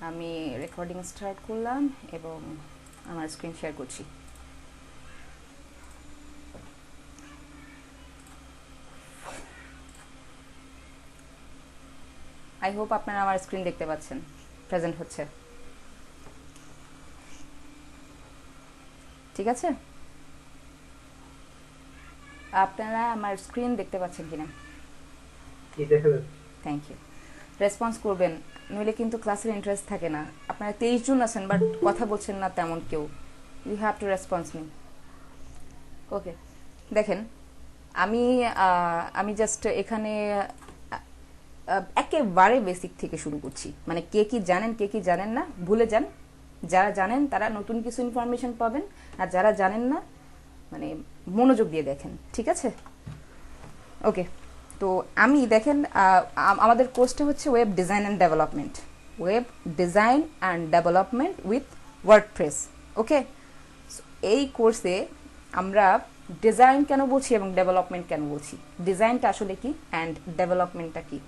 আমি recording start করলাম এবং আমার স্ক্রিন শেয়ার করছি। আই হোপ আপনারা আমার স্ক্রিন দেখতে পাচ্ছেন, প্রেজেন্ট হচ্ছে, ঠিক আছে? আপনারা আমার স্ক্রিন দেখতে পাচ্ছেন কিনা? Thank you. রেসপন্স করবেন, নইলে কিন্তু ক্লাসের ইন্টারেস্ট থাকে না। আপনারা 23 জন আছেন বাট কথা বলছেন না তেমন কেউ। You have to response me. Okay, দেখেন আমি আমি জাস্ট এখানে একেবারে বেসিক থেকে শুরু করছি। মানে কে কি জানেন কে কি জানেন না ভুলে যান। যারা জানেন তারা নতুন কিছু ইনফরমেশন পাবেন, আর যারা জানেন না মানে মনোযোগ দিয়ে দেখেন, ঠিক আছে? ওকে, তো আমি দেখেন আমাদের কোর্সটা হচ্ছে web design and development, web design and development with WordPress. Okay, এই কোর্সে আমরা ডিজাইন কেন বলছি এবং ডেভেলপমেন্ট কেন বলছি, ডিজাইনটা আসলে কি অ্যান্ড ডেভেলপমেন্টটা কি,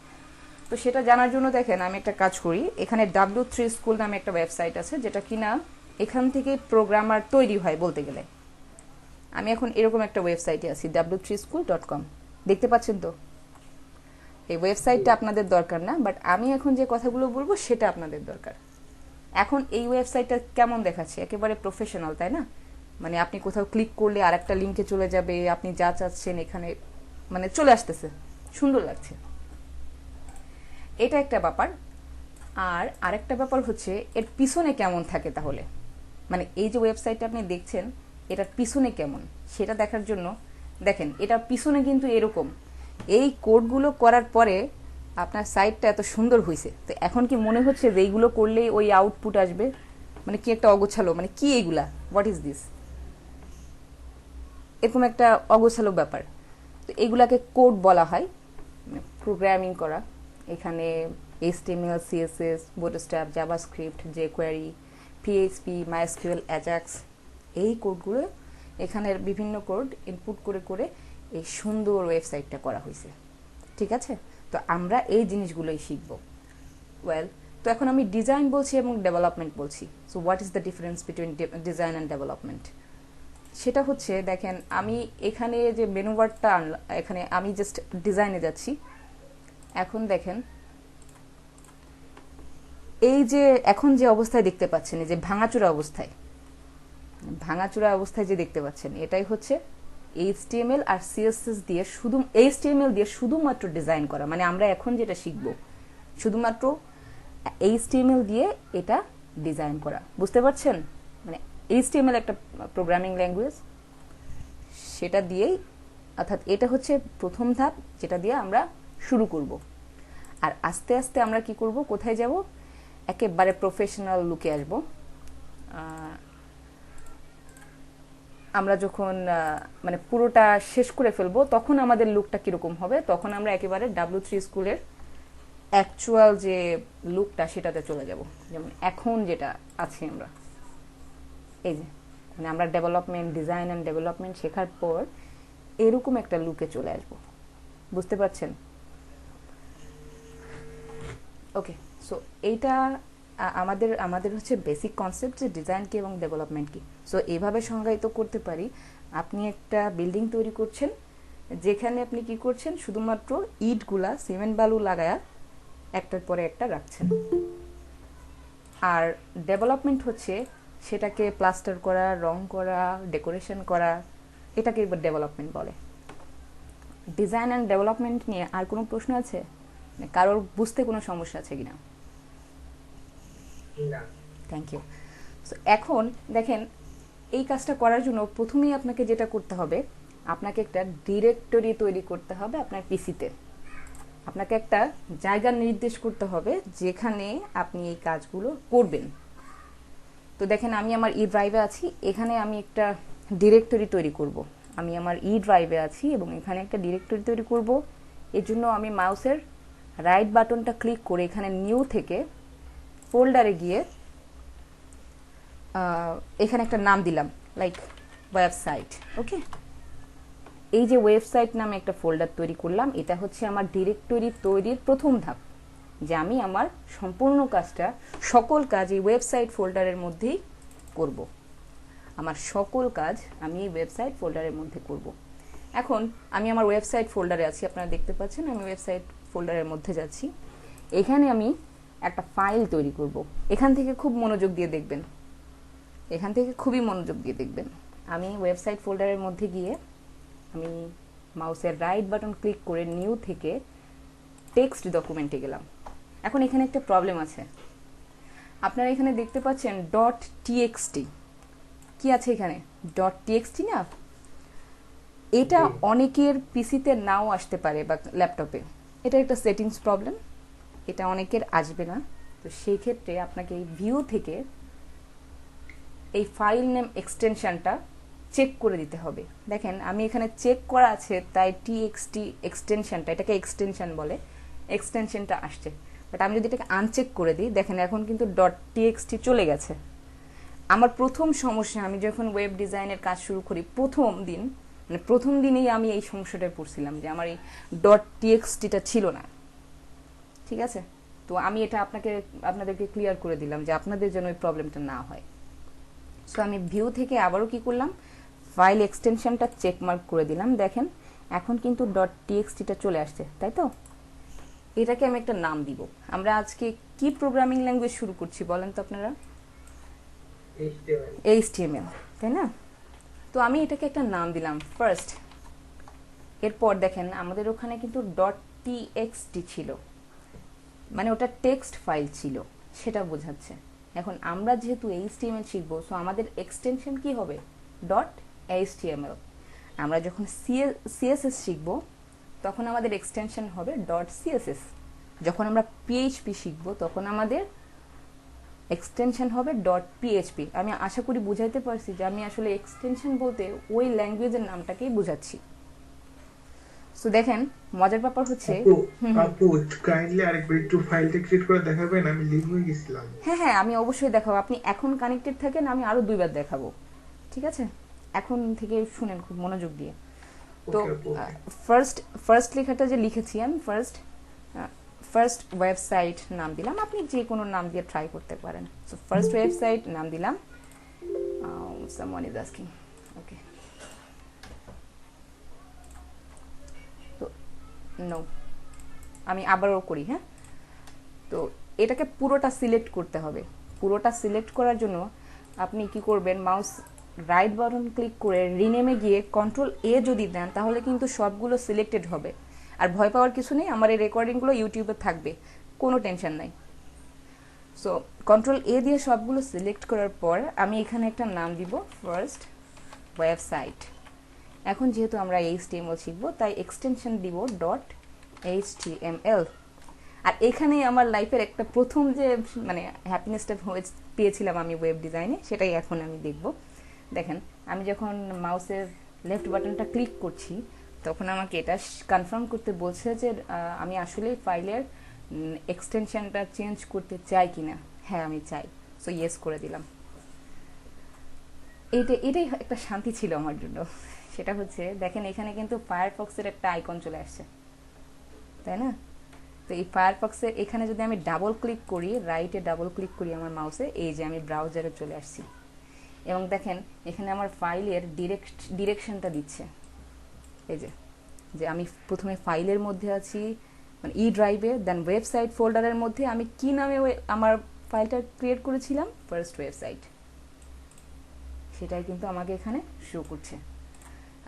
তো সেটা জানার জন্য দেখেন আমি একটা কাজ করি। এখানে W3 স্কুল নামে একটা ওয়েবসাইট আছে, যেটা কিনা এখান থেকে প্রোগ্রামার তৈরি হয় বলতে গেলে। আমি এখন এরকম একটা ওয়েবসাইটে আছি, w3school.com, দেখতে পাচ্ছেন তো? এই ওয়েবসাইটটা আপনাদের দরকার না, বাট আমি এখন যে কথাগুলো বলবো সেটা আপনাদের দরকার। এখন এই ওয়েবসাইটটা কেমন দেখাচ্ছে, একেবারে প্রফেশনাল, তাই না? মানে আপনি কোথাও ক্লিক করলে আর একটা লিঙ্কে চলে যাবে, আপনি যা চাচ্ছেন এখানে মানে চলে আসতেছে, সুন্দর লাগছে। এটা একটা ব্যাপার। আর আরেকটা ব্যাপার হচ্ছে এর পিছনে কেমন থাকে তাহলে, মানে এই যে ওয়েবসাইটটা আপনি দেখছেন এটার পিছনে কেমন সেটা দেখার জন্য দেখেন এটার পিছনে কিন্তু এরকম এই কোডগুলো করার পরে আপনার সাইটটা এত সুন্দর হয়েছে। তো এখন কি মনে হচ্ছে যে এইগুলো করলেই ওই আউটপুট আসবে? মানে কি একটা অগোছালো, মানে কি এইগুলা, হোয়াট ইজ দিস, এরকম একটা অগোছালো ব্যাপার। তো এইগুলাকে কোড বলা হয়, প্রোগ্রামিং করা। এখানে HTML, CSS, Bootstrap, JavaScript, jQuery, PHP, MySQL, Ajax, এই কোডগুলো এখানের বিভিন্ন কোড ইনপুট করে করে এই সুন্দর ওয়েবসাইটটা করা হয়েছে, ঠিক আছে? তো আমরা এই জিনিসগুলোই শিখব। ওয়েল, তো এখন আমি ডিজাইন বলছি এবং ডেভেলপমেন্ট বলছি। So what is the difference between design and development? সেটা হচ্ছে দেখেন আমি এখানে যে মেনু বারটা আনলাম, এখানে আমি জাস্ট ডিজাইনে যাচ্ছি। এখন দেখেন এই যে এখন যে অবস্থায় দেখতে পাচ্ছেন, এই যে ভাঙাচোরা অবস্থায় যে দেখতে পাচ্ছেন, এটাই হচ্ছে HTML আর CSS দিয়ে HTML দিয়ে শুধুমাত্র ডিজাইন করা। মানে আমরা এখন যেটা শিখব শুধুমাত্র HTML দিয়ে এটা ডিজাইন করা, বুঝতে পারছেন? মানে HTML একটা প্রোগ্রামিং ল্যাঙ্গুয়েজ, সেটা দিয়েই, অর্থাৎ এটা হচ্ছে প্রথম ধাপ যেটা দিয়ে আমরা শুরু করব। আর আস্তে আস্তে আমরা কি করব, কোথায় যাব, একেবারে প্রফেশনাল লুকে আসব। আমরা যখন মানে পুরোটা শেষ করে ফেলবো তখন আমাদের লুকটা কিরকম হবে, তখন আমরা একেবারে W3 স্কুলের অ্যাকচুয়াল যে লুকটা সেটাতে চলে যাব। যেমন এখন যেটা আছি আমরা, এই যে মানে আমরা ডেভেলপমেন্ট, ডিজাইন অ্যান্ড ডেভেলপমেন্ট শেখার পর এরকম একটা লুকে চলে আসব, বুঝতে পারছেন? ওকে, সো এইটা আমাদের হচ্ছে বেসিক কনসেপ্ট যে ডিজাইন কি এবং ডেভেলপমেন্ট কি। সো এইভাবে সংজ্ঞায়িত করতে পারি, আপনি একটা বিল্ডিং তৈরি করছেন, যেখানে আপনি কি করছেন, শুধুমাত্র ইটগুলা সিমেন্ট বালু লাগায়া একটার পরে একটা রাখছেন। আর ডেভেলপমেন্ট হচ্ছে সেটাকে প্লাস্টার করা, রং করা, ডেকোরেশন করা, এটাকে ডেভেলপমেন্ট বলে। ডিজাইন অ্যান্ড ডেভেলপমেন্ট নিয়ে আর কোনো প্রশ্ন আছে? কারোর বুঝতে কোনো সমস্যা আছে কিনা? Thank you. সো এখন দেখেন এই কাজটা করার জন্য প্রথমেই আপনাকে যেটা করতে হবে, আপনাকে একটা ডিরেক্টরি তৈরি করতে হবে আপনার পিসিতে। আপনাকে একটা জায়গা নির্দেশ করতে হবে যেখানে আপনি এই কাজগুলো করবেন। তো দেখেন আমি আমার ড্রাইভে আছি, এখানে আমি একটা ডিরেক্টরি তৈরি করব। আমি আমার ড্রাইভে আছি এবং এখানে একটা ডিরেক্টরি তৈরি করব। এর জন্য আমি মাউসের রাইট বাটনটা ক্লিক করে এখানে নিউ থেকে ফোল্ডারে গিয়ে এখানে একটা নাম দিলাম, লাইক ওয়েবসাইট। ওকে, এই যে ওয়েবসাইট নামে একটা ফোল্ডার তৈরি করলাম, এটা হচ্ছে আমার ডিরেক্টরি তৈরির প্রথম ধাপ। যে আমি আমার সম্পূর্ণ কাজটা, সকল কাজ এই ওয়েবসাইট ফোল্ডারের মধ্যেই করব। আমার সকল কাজ আমি এই ওয়েবসাইট ফোল্ডারের মধ্যে করব। এখন আমি আমার ওয়েবসাইট ফোল্ডারে আছি, আপনারা দেখতে পাচ্ছেন আমি ওয়েবসাইট ফোল্ডারের মধ্যে যাচ্ছি। এখানে আমি একটা ফাইল তৈরি করব। এখান থেকে খুব মনোযোগ দিয়ে দেখবেন, এখান থেকে খুবই মনোযোগ দিয়ে দেখবেন। আমি ওয়েবসাইট ফোল্ডারের মধ্যে গিয়ে আমি মাউসের রাইট বাটন ক্লিক করে নিউ থেকে টেক্সট ডকুমেন্টে গেলাম। এখন এখানে একটা প্রবলেম আছে, আপনারা এখানে দেখতে পাচ্ছেন .txt কি আছে এখানে, .txt না, এটা অনেকের পিসিতে নাও আসতে পারে বা ল্যাপটপে, এটা একটা সেটিংস প্রবলেম, এটা অনেকের আসবে না। তো সেই ক্ষেত্রে আপনাকে এই ভিউ থেকে এই ফাইল নেম এক্সটেনশনটা চেক করে দিতে হবে। দেখেন আমি এখানে চেক করা আছে, তাই txt এক্সটেনশনটা, এটাকে এক্সটেনশন বলে, এক্সটেনশনটা আসছে। বাট আমি যদি এটাকে আনচেক করে দিই, দেখেন এখন কিন্তু .txt চলে গেছে। আমার প্রথম সমস্যা, আমি যখন ওয়েব ডিজাইনের কাজ শুরু করি প্রথম দিনেই আমি এই সমস্যাটায় পড়ছিলাম যে আমার এই .txtটা ছিল না। ঠিক আছে, তো আমি এটা আপনাদেরকে ক্লিয়ার করে দিলাম যে আপনাদের যেন ওই প্রবলেমটা না হয়। সো আমি ভিউ থেকে আবারও কি করলাম, ফাইল এক্সটেনশনটা চেক মার্ক করে দিলাম। দেখেন এখন কিন্তু .txtটা চলে আসছে, তাই তো? এটাকে আমি একটা নাম দিব। আমরা আজকে কি প্রোগ্রামিং ল্যাঙ্গুয়েজ শুরু করছি বলেন তো আপনারা? HTML, তাই না? তো আমি এটাকে একটা নাম দিলাম ফার্স্ট। এরপর দেখেন আমাদের ওখানে কিন্তু .txt ছিল, মানে ওটা টেক্সট ফাইল ছিল, সেটা বোঝাচ্ছে। এখন আমরা যেহেতু HTML শিখবো, সো আমাদের এক্সটেনশন কি হবে, .html। আমরা যখন CSS শিখবো তখন আমাদের এক্সটেনশন হবে .css। যখন আমরা PHP শিখবো তখন আমাদের এক্সটেনশন হবে .php। আমি আশা করি বুঝাইতে পারছি যে আমি আসলে এক্সটেনশন বলতে ওই ল্যাঙ্গুয়েজের নামটাকেই বুঝাচ্ছি। সো দেখেন মজার ব্যাপার হচ্ছে, আপু কাইন্ডলি আরেকবার একটু ফাইলটা ক্রিয়েট করে দেখাবেন, আমি লিভ হয়ে গেছিলাম। হ্যাঁ আমি অবশ্যই দেখাবো। আপনি এখন কানেক্টেড থাকেন, আমি আরো 2 বার দেখাবো, ঠিক আছে? এখন থেকে শুনেন খুব মনোযোগ দিয়ে। তো ওকে আপু, ওকে। ফার্স্ট লেখাটা যে লিখেছি আমি, ফার্স্ট ওয়েবসাইট নাম দিলাম, আপনি যে কোনো নাম দিয়ে ট্রাই করতে পারেন। সো ফার্স্ট ওয়েবসাইট নাম দিলাম, সামওয়ান ইজ আস্কিং, ওকে। তো নো, আমি আবারও করি, হ্যাঁ। তো এটাকে পুরোটা সিলেক্ট করতে হবে। পুরোটা সিলেক্ট করার জন্য আপনি কি করবেন, মাউস রাইট বাটন ক্লিক করে রিনেমে গিয়ে Ctrl+A যদি দেন তাহলে কিন্তু সবগুলো সিলেক্টেড হবে। আর ভয় পাওয়ার কিছু নেই, আমার এই রেকর্ডিংগুলো ইউটিউবে থাকবে, কোনো টেনশন নাই। সো Ctrl+A দিয়ে সবগুলো সিলেক্ট করার পর আমি এখানে একটা নাম দিব ফার্স্ট ওয়েবসাইট। এখন যেহেতু আমরা HTML শিখবো তাই এক্সটেনশন দিব .html। আর এখানেই আমার লাইফের একটা প্রথম যে মানে হ্যাপিনেসটা পেয়েছিলাম আমি ওয়েব ডিজাইনে, সেটাই এখন আমি দেখব। দেখেন আমি যখন মাউসের লেফট বাটনটা ক্লিক করছি তখন আমাকে এটা কনফার্ম করতে বলছে যে আমি আসলে ফাইলের এক্সটেনশনটা চেঞ্জ করতে চাই কিনা। হ্যাঁ আমি চাই, সো ইয়েস করে দিলাম। এটাই একটা শান্তি ছিল আমার জন্য। সেটা হচ্ছে দেখেন এখানে কিন্তু ফায়ারফক্সের একটা আইকন চলে আসছে, তাই না? তো এই ফায়ারফক্সের এখানে যদি আমি ডাবল ক্লিক করি, রাইটে ডাবল ক্লিক করি আমার মাউসে, এই যে আমি ব্রাউজারে চলে আসছি। এবং দেখেন এখানে আমার ফাইলের ডিরেকশনটা দিচ্ছে, এই যে আমি প্রথমে ফাইলের মধ্যে আছি মানে ড্রাইভে, দেন ওয়েবসাইট ফোল্ডারের মধ্যে আমি কি নামে আমার ফাইলটা ক্রিয়েট করেছিলাম, ফার্স্ট ওয়েবসাইট, সেটাই কিন্তু আমাকে এখানে শো করছে।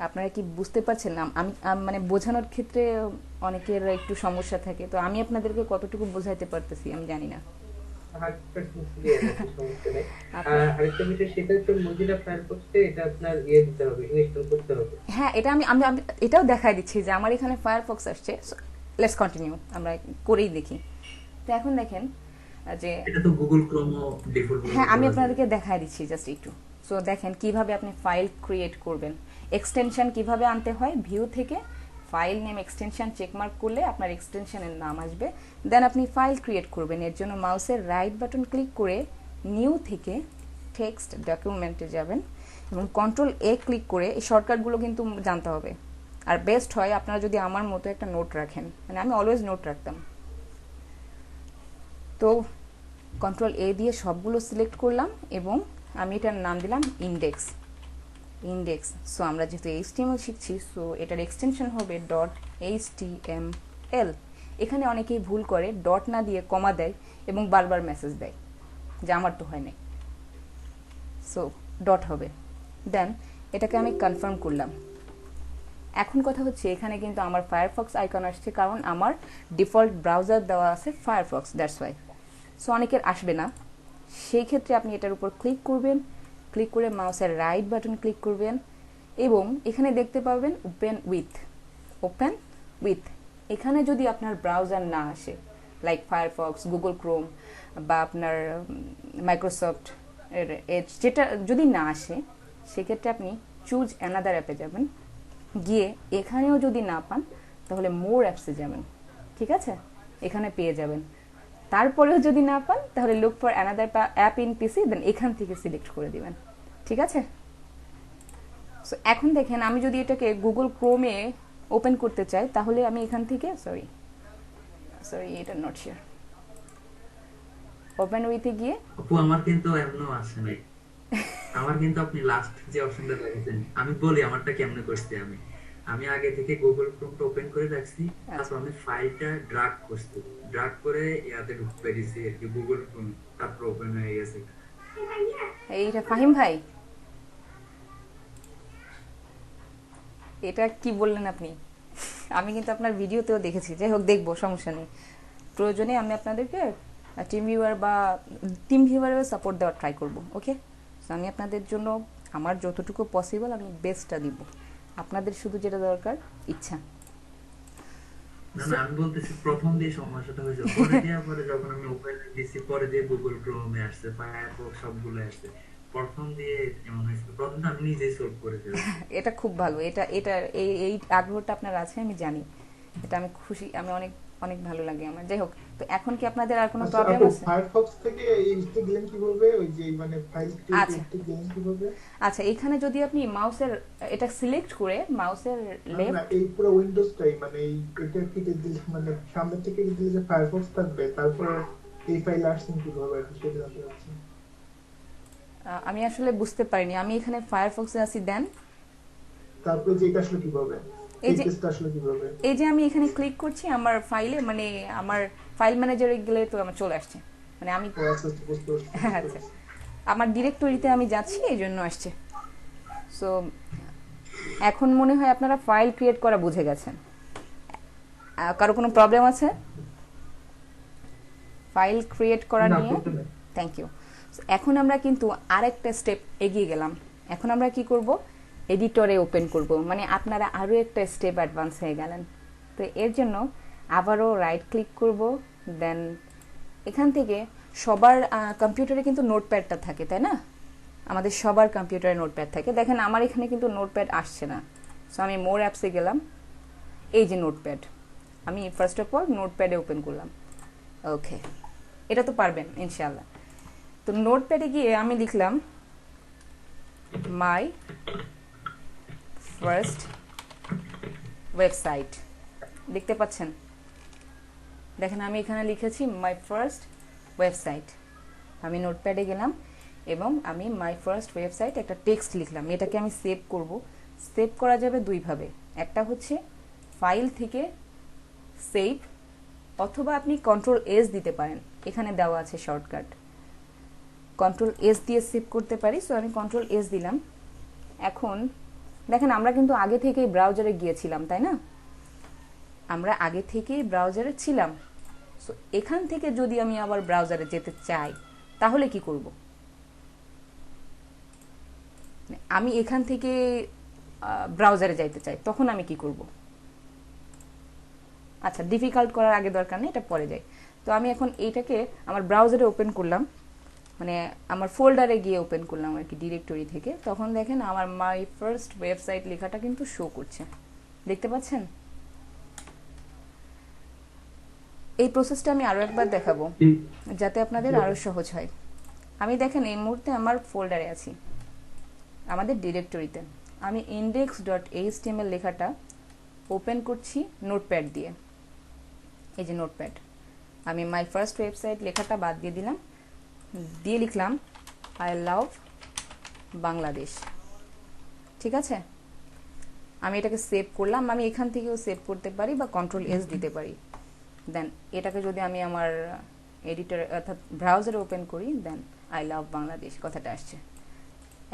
আপনারা কি বুঝতে পারছেন না? আমি মানে বোঝানোর ক্ষেত্রে অনেকের একটু সমস্যা থাকে, তো আমি আপনাদেরকে কতটুকু বোঝাইতে পারতেছি আমি জানি না। 100% ক্লিয়ার আছে, সমস্যা নেই। আর আরেকটা বিষয় সেটা হচ্ছে মজিলা ফায়ারফক্সে এটা আপনার ইয়ে দিতে হবে, ইনস্টল করতে হবে। হ্যাঁ এটা আমি এটাও দেখাই দিচ্ছি যে আমার এখানে ফায়ারফক্স আসছে। লেটস কন্টিনিউ, আমরা করেই দেখি। তো এখন দেখেন যে এটা তো গুগল ক্রোমও ডিফল্ট হ্যাঁ আমি আপনাদেরকে দেখাই দিচ্ছি জাস্ট একটু। সো দেখেন কিভাবে আপনি ফাইল ক্রিয়েট করবেন, এক্সটেনশন কিভাবে আনতে হয়। ভিউ থেকে ফাইল নেম এক্সটেনশন চেকমার্ক করলে আপনার এক্সটেনশনের নাম আসবে, দেন আপনি ফাইল ক্রিয়েট করবেন। এর জন্য মাউসের রাইট বাটন ক্লিক করে নিউ থেকে টেক্সট ডকুমেন্টে যাবেন এবং Ctrl+A ক্লিক করে এই শর্টকাটগুলো কিন্তু জানতে হবে। আর বেস্ট হয় আপনারা যদি আমার মতো একটা নোট রাখেন, মানে আমি অলওয়েজ নোট রাখতাম। তো কন্ট্রোল এ দিয়ে সবগুলো সিলেক্ট করলাম এবং আমি এটার নাম দিলাম ইন্ডেক্স। সো আমরা যেহেতু HTML শিখছি, সো এটার এক্সটেনশন হবে .html। এখানে অনেকেই ভুল করে, ডট না দিয়ে কমা দেয় এবং বারবার মেসেজ দেয়, যে আমার তো হয় নাই। সো ডট হবে। দেন এটাকে আমি কনফার্ম করলাম। এখন কথা হচ্ছে, এখানে কিন্তু আমার ফায়ারফক্স আইকন আসছে, কারণ আমার ডিফল্ট ব্রাউজার দেওয়া আছে ফায়ারফক্স, দ্যাটস ওয়াই। সো অনেকের আসবে না, সেই ক্ষেত্রে আপনি এটার উপর ক্লিক করবেন, ক্লিক করে মাউসের রাইট বাটন ক্লিক করবেন এবং এখানে দেখতে পাবেন ওপেন উইথ। এখানে যদি আপনার ব্রাউজার না আসে, লাইক ফায়ারফক্স, গুগল ক্রোম বা আপনার মাইক্রোসফট এজ, যেটা যদি না আসে, সেক্ষেত্রে আপনি চুজ অ্যানাদার অ্যাপে যাবেন, গিয়ে এখানেও যদি না পান তাহলে মোর অ্যাপসে যাবেন, ঠিক আছে, এখানে পেয়ে যাবেন। তারপরেও যদি না পান তাহলে look for another app in PC, then এখান থেকে সিলেক্ট করে দিবেন, ঠিক আছে। সো এখন দেখেন, আমি যদি এটাকে গুগল ক্রোমে ওপেন করতে চাই, তাহলে আমি এখান থেকে সরি এটা নট শিওর, ওপেন উইথে গিয়ে আপু আমার কিন্তু এমনও আসে নাই। আমার কিন্তু আপনি লাস্ট যে অপশনটা দেখেছেন, আমি বলি আমারটা কেমনে করছি। আমি আগে থেকে গুগল ক্রোমটা ওপেন করে রাখছি, তারপর আমি ফাইলটা ড্রাগ করছি, ড্রাগ করে ইয়াতে ঢুকে দিয়েছি আর কি গুগল ক্রোম, তারপর ওপেন হয়ে গেছে। এইটা ফাহিম ভাই, এটা কি বললেন আপনি? আমি কিন্তু আপনার ভিডিওতেও দেখেছি, যাই হোক দেখবো, সমস্যা নেই। প্রয়োজনে আমি আপনাদেরকে টিম ভিউয়ারেও সাপোর্ট দেওয়ার ট্রাই করবো, ওকে। সো আমি আপনাদের জন্য আমার যতটুকু পসিবল আমি বেস্টটা দিব, আপনাদের শুধু যেটা দরকার ইচ্ছা। না না, আমি বলতেছি প্রথম দিয়ে সমস্যাটা হয়েছে, পরে দেওয়ার পরে যখন আমি ওপেন দিছি, পরে দিয়ে গুগল ক্রোমে আসছে, ফায়ারফক্স সবগুলো আসছে। প্রথম দিয়ে এমন হয়েছিল, প্রথমটা আমি নিজেই সলভ করে ফেলছি। এটা খুব ভালো, এটা এই আগ্রহটা আপনার আছে, আমি জানি, এটা আমি খুশি, আমি অনেক অনেক ভালো লাগে আমার। যাই হোক, তো এখন কি আপনাদের আর কোনো আচ্ছা প্রবলেম আপু, আছে? ফায়ারফক্স থেকে এইচটি গেলেন কিভাবে? ওই যে মানে ফাইল ক্রিয়েট আচ্ছা করতে গেলেন কিভাবে? আচ্ছা, এখানে যদি আপনি মাউসের এটা সিলেক্ট করে মাউসের না লেফট, এই পুরো উইন্ডোজটাই মানে এটা কেটে দিলে, মানে সামনে থেকে দিলে যে ফায়ারফক্স থাকবে, তারপর এই ফাইল আসছেন কিভাবে আর কি, সেটা জানতে চাচ্ছি। আমি আসলে বুঝতে পারিনি, আমি এখানে ফায়ারফক্সে আছি। দেন তারপরে যে এটা আসলে কিভাবে, এই এই যে পেজটা আসলে কিভাবে? এই যে আমি এখানে ক্লিক করছি আমার ফাইলে, মানে আমার ফাইল ম্যানেজারে গেলে তো আমার চলে আসছে, মানে আমি ও আচ্ছা আচ্ছা, বুঝতে পারছি, আচ্ছা, আমার ডিরেক্টরিতে আমি যাচ্ছি, এই জন্য আসছে। সো এখন মনে হয় আপনারা ফাইল ক্রিয়েট করা বুঝে গেছেন। কারো কোনো প্রবলেম আছে ফাইল ক্রিয়েট করা না নিয়ে? প্রবলেম নেই। Thank you. এখন আমরা কিন্তু আরেকটা স্টেপ এগিয়ে গেলাম। এখন আমরা কি করব, এডিটরে ওপেন করব, মানে আপনারা আরও একটা স্টেপ অ্যাডভান্স হয়ে গেলেন। তো এর জন্য আবারও রাইট ক্লিক করব, দেন এখান থেকে সবার কম্পিউটারে কিন্তু নোটপ্যাডটা থাকে, তাই না? আমাদের সবার কম্পিউটারে নোটপ্যাড থাকে। দেখেন আমার এখানে কিন্তু নোটপ্যাড আসছে না, সো আমি মোর অ্যাপসে গেলাম, এই যে নোটপ্যাড, আমি ফার্স্ট অফ অল নোটপ্যাডে ওপেন করলাম। ওকে, এটা তো পারবেন ইনশাআল্লাহ। তো নোটপ্যাডে গিয়ে আমি লিখলাম মাই ফার্স্ট ওয়েবসাইট, দেখতে পাচ্ছেন? দেখেন আমি এখানে লিখেছি মাই ফার্স্ট ওয়েবসাইট। আমি নোটপ্যাডে গেলাম এবং আমি মাই ফার্স্ট ওয়েবসাইট একটা টেক্সট লিখলাম। এটাকে আমি সেভ করব। সেভ করা যাবে দুইভাবে, একটা হচ্ছে ফাইল থেকে সেভ, অথবা আপনি কন্ট্রোল-S দিতে পারেন, এখানে দেওয়া আছে শর্টকাট, কন্ট্রোল-S দিয়ে সেভ করতে পারি। সো আমি কন্ট্রোল-S দিলাম। এখন দেখেন আমরা কিন্তু আগে থেকেই ব্রাউজারে গিয়েছিলাম, তাই না? আমরা আগে থেকেই ব্রাউজারে ছিলাম। সো এখান থেকে যদি আমি আবার ব্রাউজারে যেতে চাই তাহলে কি করব? আমি এখান থেকে ব্রাউজারে যাইতে চাই, তখন আমি কি করব? আচ্ছা, ডিফিকাল্ট করার আগে দরকার নেই, এটা পরে যাই। তো আমি এখন এইটাকে আমার ব্রাউজারে ওপেন করলাম, মানে আমার ফোল্ডারে গিয়ে ওপেন করলাম আর কি, ডিরেক্টরি থেকে। তখন দেখেন আমার মাই ফার্স্ট ওয়েবসাইট লেখাটা কিন্তু শো করছে, দেখতে পাচ্ছেন? এই প্রসেসটা আমি আরো একবার দেখাবো যাতে আপনাদের আরো সহজ হয়। আমি দেখেন এই মুহূর্তে আমার ফোল্ডারে আছি, আমাদের ডিরেক্টরিতে। আমি index.html লেখাটা ওপেন করছি নোটপ্যাড দিয়ে, এই যে নোটপ্যাড। আমি মাই ফার্স্ট ওয়েবসাইট লেখাটা বাদ দিয়ে দিলাম, দিয়ে লিখলাম আই লাভ বাংলাদেশ। ঠিক আছে, আমি এটাকে সেভ করলাম। আমি এখান থেকেও সেভ করতে পারি বা Ctrl+S দিতে পারি। দেন এটাকে যদি আমি আমার এডিটর অর্থাৎ ব্রাউজারে ওপেন করি, দেন আই লাভ বাংলাদেশ কথাটা আসছে।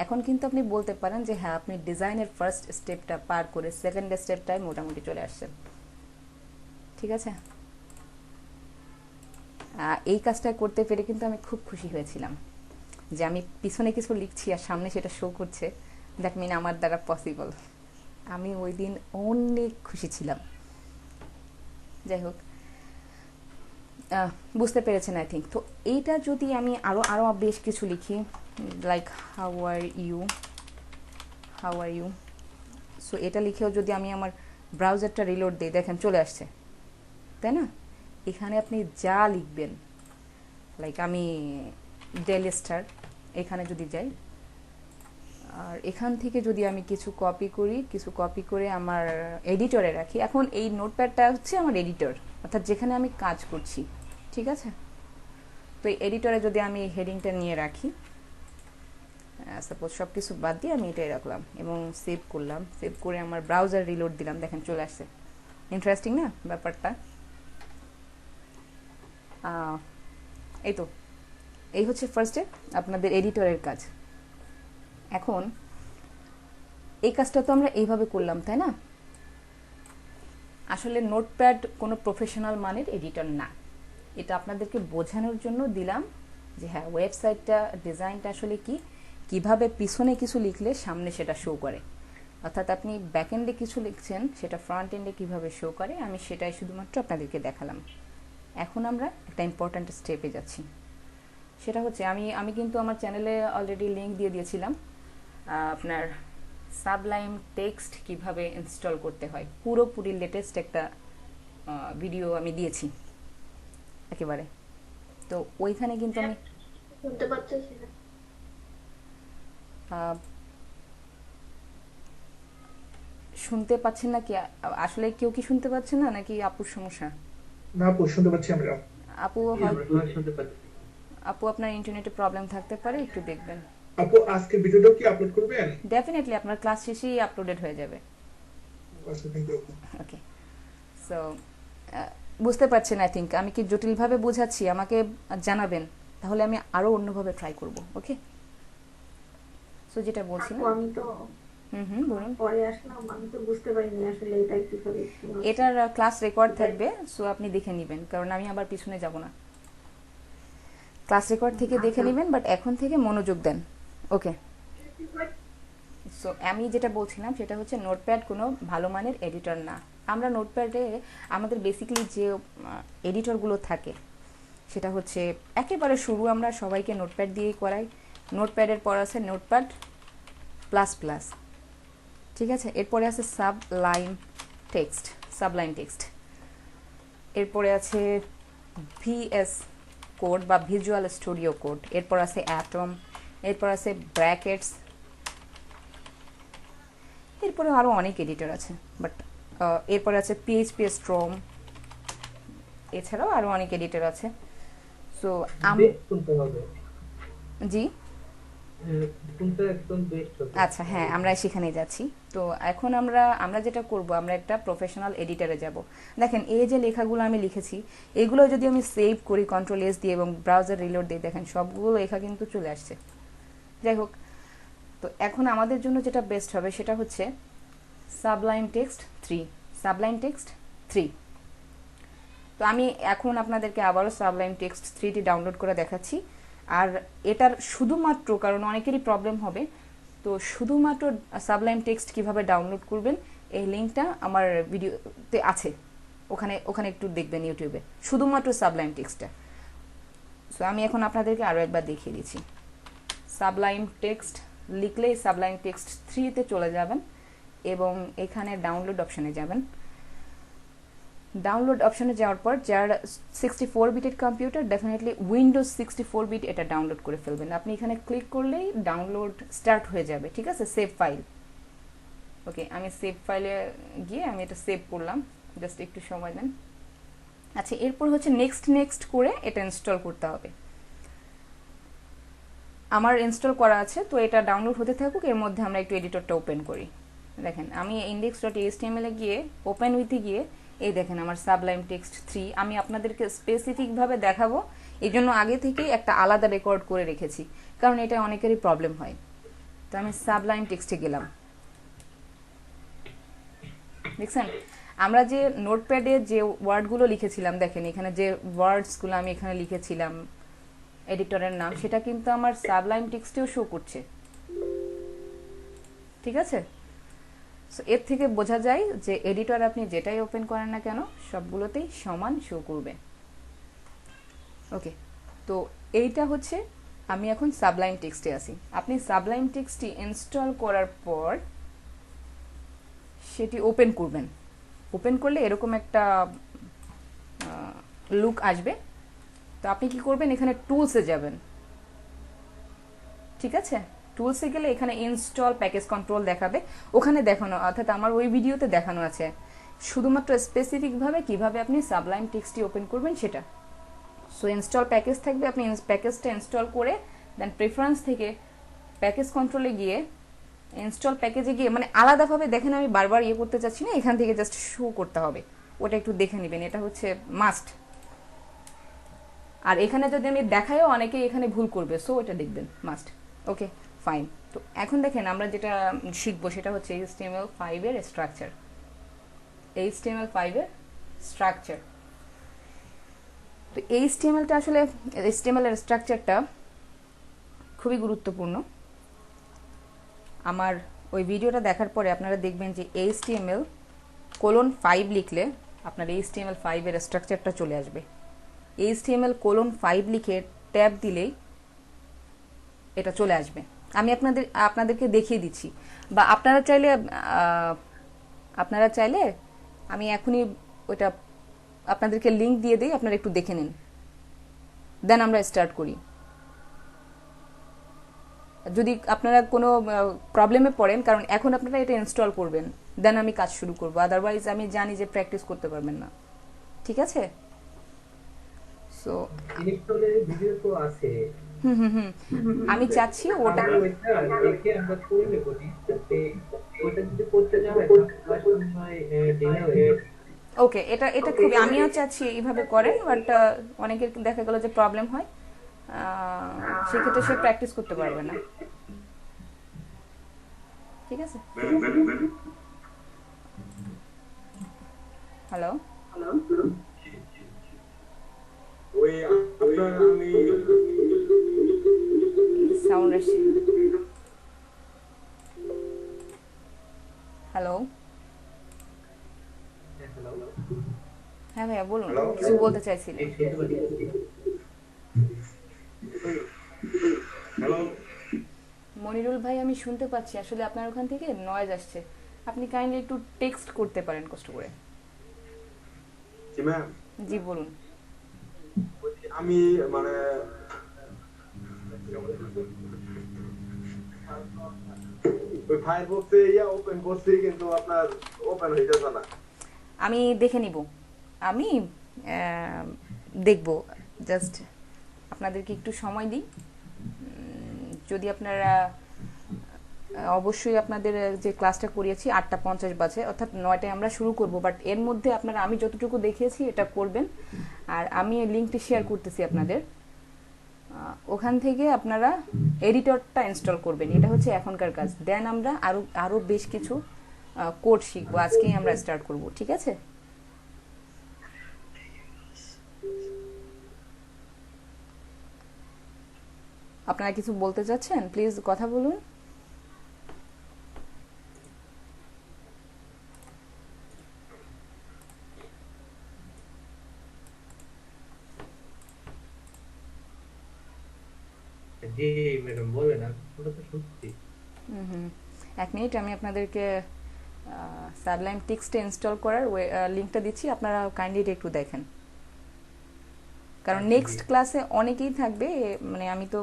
এখন কিন্তু আপনি বলতে পারেন যে হ্যাঁ, আপনি ডিজাইনের ফার্স্ট স্টেপটা পার করে সেকেন্ড স্টেপটায় মোটামুটি চলে আসছেন। ঠিক আছে, এই কাজটা করতে পেরে কিন্তু আমি খুব খুশি হয়েছিলাম যে আমি পিছনে কিছু লিখছি আর সামনে সেটা শো করছে। দ্যাট মিন আমার দ্বারা পসিবল। আমি ওই দিন অনেক খুশি ছিলাম। যাই হোক, বুঝতে পেরেছেন আই থিঙ্ক। তো এইটা যদি আমি আরও বেশ কিছু লিখি, like how are you, so এটা লিখেও যদি আমি আমার ব্রাউজারটা রিলোড দিই, দেখেন চলে আসছে, তাই না? এখানে আপনি যা লিখবেন, লাইক আমি ডেইলি স্টার এখানে যদি যাই, আর এখান থেকে যদি আমি কিছু কপি করে আমার এডিটরে রাখি। এখন এই নোটপ্যাডটা হচ্ছে আমার এডিটর, অর্থাৎ যেখানে আমি কাজ করছি। ঠিক আছে, তো এই এডিটরে যদি আমি হেডিংটা নিয়ে রাখি, সাপোজ সব কিছু বাদ দিয়ে আমি এটাই রাখলাম এবং সেভ করলাম। সেভ করে আমার ব্রাউজার রিলোড দিলাম, দেখেন চলে আসছে। ইন্টারেস্টিং না ব্যাপারটা? এই তো, এই হচ্ছে ফার্স্টে আপনাদের এডিটরের কাজ। এখন এই কাজটা তো আমরা এইভাবে করলাম, তাই না? আসলে নোটপ্যাড কোনো প্রফেশনাল মানের এডিটর না। এটা আপনাদেরকে বোঝানোর জন্য দিলাম যে হ্যাঁ, ওয়েবসাইটটা ডিজাইনটা আসলে কিভাবে পিছনে কিছু লিখলে সামনে সেটা শো করে। অর্থাৎ আপনি ব্যাকএন্ডে কিছু লিখছেন, সেটা ফ্রন্ট এন্ডে কিভাবে শো করে, আমি সেটাই শুধুমাত্র আপনাদেরকে দেখালাম। এখন আমরা একটা ইম্পর্ট্যান্ট স্টেপে যাচ্ছি, সেটা হচ্ছে আমি কিন্তু আমার চ্যানেলে অলরেডি লিঙ্ক দিয়ে দিয়েছিলাম আপনার সাবলাইম টেক্সট কিভাবে ইনস্টল করতে হয়, পুরোপুরি লেটেস্ট একটা ভিডিও আমি দিয়েছি একেবারে। তো ওইখানে কিন্তু আমি শুনতে পাচ্ছি না। শুনতে পাচ্ছেন না কি? আসলে কেউ কি শুনতে পাচ্ছে না, নাকি আপুর সমস্যা? না আপু, শুনতে পাচ্ছি আমরা। আপু আমরা শুনতে পাচ্ছি। আপু আপনার ইন্টারনেটে প্রবলেম থাকতে পারে, একটু দেখবেন। আপু আজকের ভিডিওটা কি আপলোড করবেন? ডেফিনেটলি আপনার ক্লাস শেষেই আপলোডেড হয়ে যাবে। আচ্ছা, থ্যাংক ইউ। ওকে, সো বুঝতে পারছেন আই থিঙ্ক। আমি কি জটিলভাবে বোঝাচ্ছি আমাকে জানাবেন, তাহলে আমি আরও অন্যভাবে ট্রাই করব। ওকে, সো যেটা বলছি না, আপু, আমি তো বলুন। পরে আসলাম, আমি তো বুঝতে পারিনি আসলে এটা কিভাবে এটার ক্লাস রেকর্ড থাকবে, সো আপনি দেখে নেবেন, কারণ আমি আবার পিছনে যাব না। ক্লাস রেকর্ড থেকে দেখে নেবেন, বাট এখন থেকে মনোযোগ দেন। ওকে, সো আমি যেটা বলছিলাম সেটা হচ্ছে নোটপ্যাড কোনো ভালো মানের এডিটর না। আমরা নোটপ্যাডে আমাদের বেসিক্যালি যে এডিটরগুলো থাকে সেটা হচ্ছে একেবারে শুরু আমরা সবাইকে নোটপ্যাড দিয়েই করাই। নোটপ্যাডের পর আছে নোটপ্যাড প্লাস প্লাস, ঠিক আছে? এরপরে আছে সাবলাইম টেক্সট, এরপরে আছে ভিএস কোড বা ভিজুয়াল স্টুডিও কোড, এরপর আছে অ্যাটম, এরপর আছে ব্র্যাকেটস, এরপরে আরও অনেক এডিটর আছে, বাট এরপরে আছে পিএইচপি স্ট্রম, এছাড়াও আরও অনেক এডিটর আছে। সো শুনতে হবে। জি, শুনতে একদম বেস্ট হবে। আচ্ছা, হ্যাঁ, আমরা সেখানে যাচ্ছি। তো এখন আমরা যেটা করব, আমরা একটা প্রফেশনাল এডিটরে যাব। দেখেন এই যে লেখাগুলো আমি লিখেছি, এগুলো যদি আমি সেভ করি Ctrl+S দিয়ে এবং ব্রাউজার রিলোড দিই, দেখেন সবগুলো লেখা কিন্তু চলে আসছে। যাই হোক, তো এখন আমাদের জন্য যেটা বেস্ট হবে সেটা হচ্ছে সাবলাইম টেক্সট 3। তো আমি এখন আপনাদেরকে আবারও সাবলাইম টেক্সট 3টি ডাউনলোড করে দেখাচ্ছি। আর এটার শুধুমাত্র, কারণ অনেকেরই প্রবলেম হবে, তো শুধুমাত্র সাবলাইম টেক্সট কিভাবে ডাউনলোড করবেন এই লিঙ্কটা আমার ভিডিওতে আছে, ওখানে একটু দেখবেন ইউটিউবে, শুধুমাত্র সাবলাইম টেক্সটটা। সো আমি এখন আপনাদেরকে আরও একবার দেখিয়ে দিচ্ছি। সাবলাইম টেক্সট লিখলেই সাবলাইম টেক্সট 3তে চলে যাবেন এবং এখানে ডাউনলোড অপশানে যাবেন। ডাউনলোড অপশানে যাওয়ার পর যার 64 বিটের কম্পিউটার, ডেফিনেটলি উইন্ডোজ 64 বিট এটা ডাউনলোড করে ফেলবেন। আপনি এখানে ক্লিক করলেই ডাউনলোড স্টার্ট হয়ে যাবে, ঠিক আছে? Save file. ওকে, আমি সেভ ফাইলে গিয়ে আমি এটা সেভ করলাম, জাস্ট একটু সময় দেন। আচ্ছা, এরপর হচ্ছে নেক্সট করে এটা ইনস্টল করতে হবে। আমার ইনস্টল করা আছে, তো এটা ডাউনলোড হতে থাকুক, এর মধ্যে আমরা একটু এডিটরটা ওপেন করি। দেখেন আমি index.html এ গিয়ে ওপেন উইথে গিয়ে এই দেখেন আমার সাবলাইম টেক্সট 3 আমি আপনাদেরকে স্পেসিফিকভাবে দেখাবো, এই জন্য আগে থেকেই একটা আলাদা রেকর্ড করে রেখেছি, কারণ এটা অনেকেরই প্রবলেম হয়। তো আমি সাবলাইম টেক্সটে গেলাম, দেখছেন আমরা যে নোটপ্যাডে যে ওয়ার্ডগুলো লিখেছিলাম, দেখেন এখানে যে ওয়ার্ডসগুলো আমি এখানে লিখেছিলাম এডিটরের নাম, সেটা কিন্তু আমার সাবলাইম টেক্সটেও শো করছে, ঠিক আছে। সো এর থেকে বোঝা যায় যে এডিটর আপনি যেটাই ওপেন করেন না কেন সবগুলোতেই সমান শো করবে। ওকে, তো এইটা হচ্ছে আমি এখন সাবলাইম টেক্সটে আছি। আপনি সাবলাইম টেক্সটটি ইনস্টল করার পর সেটি ওপেন করবেন। ওপেন করলে এরকম একটা লুক আসবে। তো আপনি কি করবেন, এখানে টুলসে যাবেন, ঠিক আছে। টুলসে গেলে এখানে ইনস্টল প্যাকেজ কন্ট্রোল দেখাবে, ওখানে দেখানো, অর্থাৎ আমার ওই ভিডিওতে দেখানো আছে শুধুমাত্র স্পেসিফিকভাবে কিভাবে আপনি সাবলাইম টেক্সটটি ওপেন করবেন সেটা। সো ইনস্টল প্যাকেজ থাকবে, আপনি প্যাকেজটা ইনস্টল করে দেন প্রেফারেন্স থেকে প্যাকেজ কন্ট্রোলে গিয়ে ইনস্টল প্যাকেজে গিয়ে, মানে আলাদাভাবে দেখেন আমি বারবার করতে চাচ্ছি না, এখান থেকে জাস্ট শো করতে হবে, ওটা একটু দেখে নেবেন, এটা হচ্ছে মাস্ট। আর এখানে যদি আমি দেখাইও অনেকে এখানে ভুল করবে, সো এটা দেখবেন মাস্ট। Okay fine. তো এখন দেখেন আমরা যেটা শিখবো সেটা হচ্ছে HTML5 এর স্ট্রাকচার। HTML5 এর স্ট্রাকচার, তো HTML-টা আসলে HTML এর স্ট্রাকচারটা খুবই গুরুত্বপূর্ণ। আমার ওই ভিডিওটা দেখার পরে আপনারা দেখবেন যে HTML:5 লিখলে আপনার HTML5 এর স্ট্রাকচারটা চলে আসবে। HTML:5 লিখে ট্যাব দিলেই এটা চলে আসবে। আমি আপনাদেরকে দেখিয়ে দিচ্ছি, বা আপনারা চাইলে আমি এখনই ওটা আপনাদেরকে লিংক দিয়ে দিই, আপনারা একটু দেখে নিন, দেন আমরা স্টার্ট করি। যদি আপনারা কোনো প্রবলেমে পড়েন, কারণ এখন আপনারা এটা ইনস্টল করবেন, দেন আমি কাজ শুরু করব, আদারওয়াইজ আমি জানি যে প্র্যাকটিস করতে পারবেন না, ঠিক আছে। সো ইনস্টলের ভিডিও তো আছে, আমি চাচ্ছি ওটা আমরা ওইটা দেখে আমরা করে নেব। যাতে ওটা যদি করতে না হয় তাহলে হয় ডিলে হয়ে যাবে। ওকে, এটা খুবই আমিও চাচ্ছি এইভাবে করেন, বাট অনেকের দেখা গেল যে প্রবলেম হয়, সেক্ষেত্রে সে প্র্যাকটিস করতে পারবে না, ঠিক আছে। হ্যালো, ওই আপনার আমি সাউন্ড আসছে। হ্যালো, হ্যালো, হ্যাঁ ভাইয়া বলুন, Hello? কিছু বলতে চাইছিলেন। হ্যালো মনিরুল ভাই আমি শুনতে পাচ্ছি, আসলে আপনার ওখান থেকে নয়েজ আসছে, আপনি কাইন্ডলি একটু টেক্সট করতে পারেন কষ্ট করে। জি ম্যাম, জি বলুন। আমি মানে ওই ফায়ারবক্সে ওপেন করছি কিন্তু আপনার ওপেন হইতেছে না। আমি দেখে নিব, আমি দেখব, জাস্ট আপনাদেরকে একটু সময় দিই। যদি আপনারা অবশ্যই আপনাদের যে ক্লাসটা করিয়েছি 8:50 বাজে, অর্থাৎ 9টায় আমরা শুরু করব, বাট এর মধ্যে আপনারা আমি যতটুকু দেখিয়েছি এটা করবেন। আর আমি লিঙ্কটি শেয়ার করতেছি আপনাদের, ওখান থেকে আপনারা এডিটরটা ইনস্টল করবেন, এটা হচ্ছে এখনকার কাজ। দেন আমরা আরও বেশ কিছু কোড শিখবো, আজকেই আমরা স্টার্ট করব, ঠিক আছে। আপনারা কিছু বলতে চাচ্ছেন, প্লিজ কথা বলুন। জি ম্যাডাম বলেন, আমরা তো শুনছি। এক মিনিট, আমি আপনাদেরকে সাবলাইম টেক্সট ইনস্টল করার লিঙ্কটা দিচ্ছি, আপনারা কাইন্ডলি এটা একটু দেখেন, কারণ নেক্সট ক্লাসে অনেকেই থাকবে, মানে আমি তো